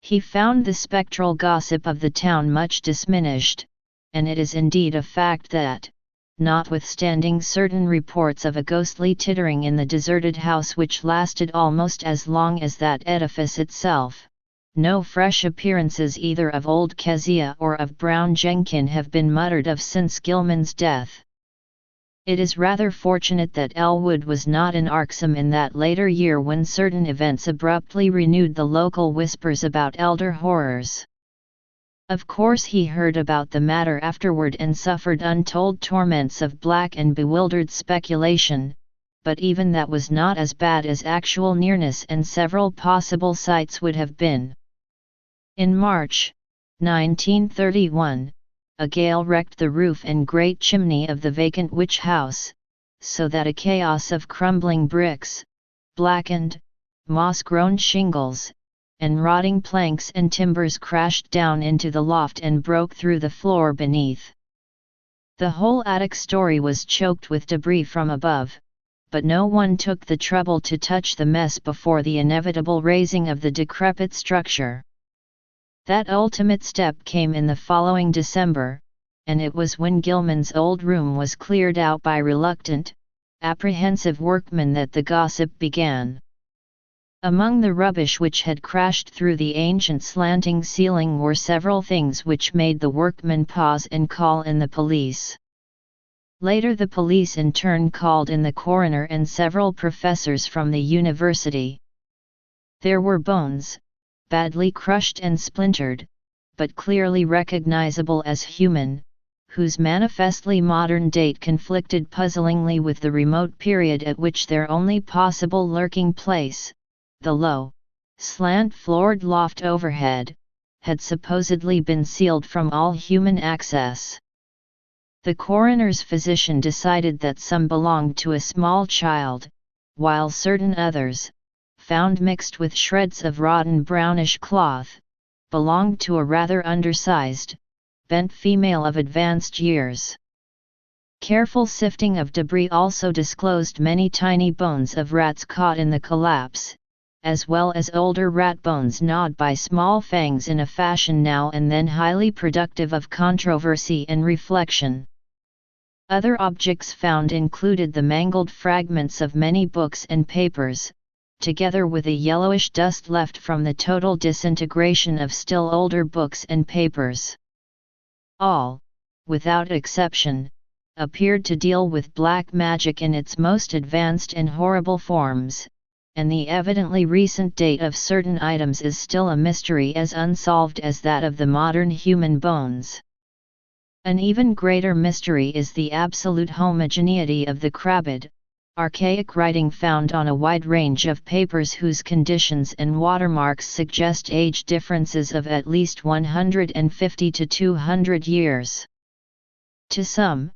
He found the spectral gossip of the town much diminished, and it is indeed a fact that, notwithstanding certain reports of a ghostly tittering in the deserted house which lasted almost as long as that edifice itself, no fresh appearances either of old Kezia or of Brown Jenkin have been muttered of since Gilman's death. It is rather fortunate that Elwood was not in Arxham in that later year when certain events abruptly renewed the local whispers about elder horrors. Of course he heard about the matter afterward and suffered untold torments of black and bewildered speculation, but even that was not as bad as actual nearness and several possible sights would have been. In March 1931, a gale wrecked the roof and great chimney of the vacant witch house, so that a chaos of crumbling bricks, blackened, moss-grown shingles, and rotting planks and timbers crashed down into the loft and broke through the floor beneath. The whole attic story was choked with debris from above, but no one took the trouble to touch the mess before the inevitable raising of the decrepit structure. That ultimate step came in the following December, and it was when Gilman's old room was cleared out by reluctant, apprehensive workmen that the gossip began. Among the rubbish which had crashed through the ancient slanting ceiling were several things which made the workmen pause and call in the police. Later the police in turn called in the coroner and several professors from the university. There were bones, badly crushed and splintered, but clearly recognizable as human, whose manifestly modern date conflicted puzzlingly with the remote period at which their only possible lurking place, the low, slant-floored loft overhead, had supposedly been sealed from all human access. The coroner's physician decided that some belonged to a small child, while certain others, found mixed with shreds of rotten brownish cloth, belonged to a rather undersized, bent female of advanced years. Careful sifting of debris also disclosed many tiny bones of rats caught in the collapse, as well as older rat bones gnawed by small fangs in a fashion now and then highly productive of controversy and reflection. Other objects found included the mangled fragments of many books and papers, together with a yellowish dust left from the total disintegration of still older books and papers. All, without exception, appeared to deal with black magic in its most advanced and horrible forms, and the evidently recent date of certain items is still a mystery as unsolved as that of the modern human bones. An even greater mystery is the absolute homogeneity of the crabbed, archaic writing found on a wide range of papers whose conditions and watermarks suggest age differences of at least 150 to 200 years. To some,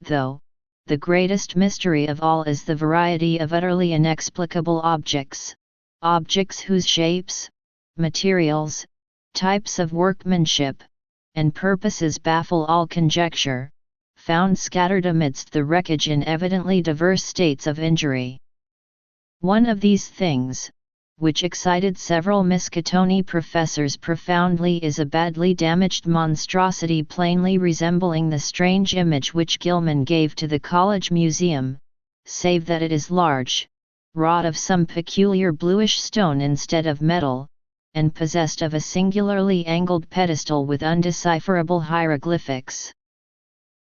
though, the greatest mystery of all is the variety of utterly inexplicable objects whose shapes, materials, types of workmanship, and purposes baffle all conjecture, found scattered amidst the wreckage in evidently diverse states of injury. One of these things, which excited several Miskatonic professors profoundly, is a badly damaged monstrosity plainly resembling the strange image which Gilman gave to the college museum, save that it is large, wrought of some peculiar bluish stone instead of metal, and possessed of a singularly angled pedestal with undecipherable hieroglyphics.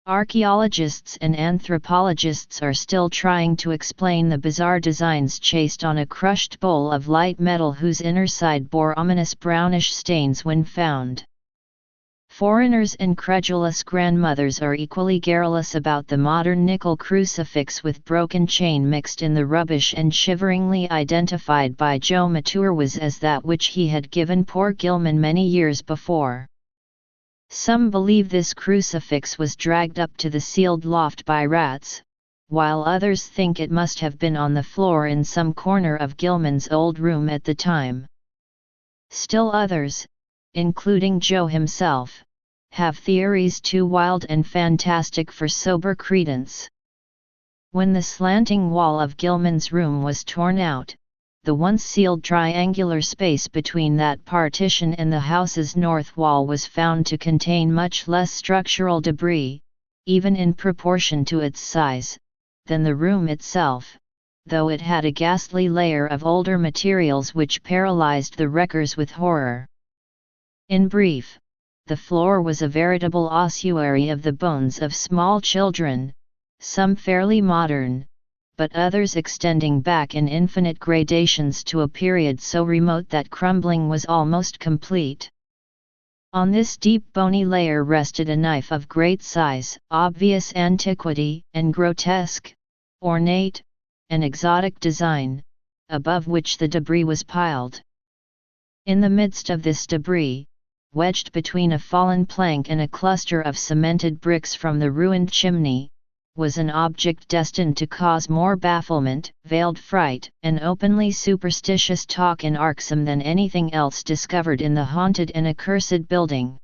Archaeologists and anthropologists are still trying to explain the bizarre designs chased on a crushed bowl of light metal whose inner side bore ominous brownish stains when found. Foreigners and credulous grandmothers are equally garrulous about the modern nickel crucifix with broken chain mixed in the rubbish and shiveringly identified by Joe Maturwas as that which he had given poor Gilman many years before. Some believe this crucifix was dragged up to the sealed loft by rats, while others think it must have been on the floor in some corner of Gilman's old room at the time. Still others, including Joe himself, have theories too wild and fantastic for sober credence. When the slanting wall of Gilman's room was torn out, the once sealed triangular space between that partition and the house's north wall was found to contain much less structural debris, even in proportion to its size, than the room itself, though it had a ghastly layer of older materials which paralyzed the wreckers with horror. In brief, the floor was a veritable ossuary of the bones of small children, some fairly modern, but others extending back in infinite gradations to a period so remote that crumbling was almost complete. On this deep bony layer rested a knife of great size, obvious antiquity, and grotesque, ornate, and exotic design, above which the debris was piled. In the midst of this debris, wedged between a fallen plank and a cluster of cemented bricks from the ruined chimney, was an object destined to cause more bafflement, veiled fright, and openly superstitious talk in Arxham than anything else discovered in the haunted and accursed building.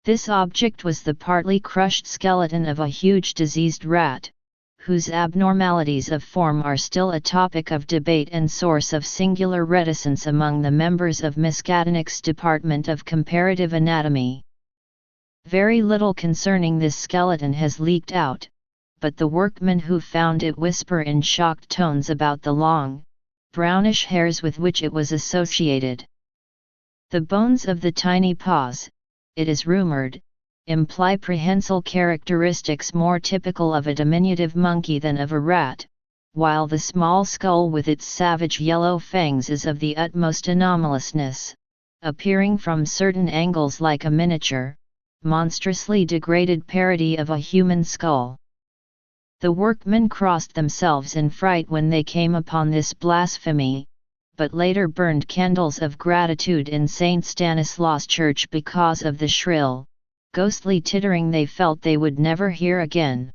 This object was the partly crushed skeleton of a huge diseased rat, whose abnormalities of form are still a topic of debate and source of singular reticence among the members of Miskatonic's Department of Comparative Anatomy. Very little concerning this skeleton has leaked out, but the workmen who found it whisper in shocked tones about the long, brownish hairs with which it was associated. The bones of the tiny paws, it is rumored, imply prehensile characteristics more typical of a diminutive monkey than of a rat, while the small skull with its savage yellow fangs is of the utmost anomalousness, appearing from certain angles like a miniature, monstrously degraded parody of a human skull. The workmen crossed themselves in fright when they came upon this blasphemy, but later burned candles of gratitude in St. Stanislaus Church because of the shrill, ghostly tittering they felt they would never hear again.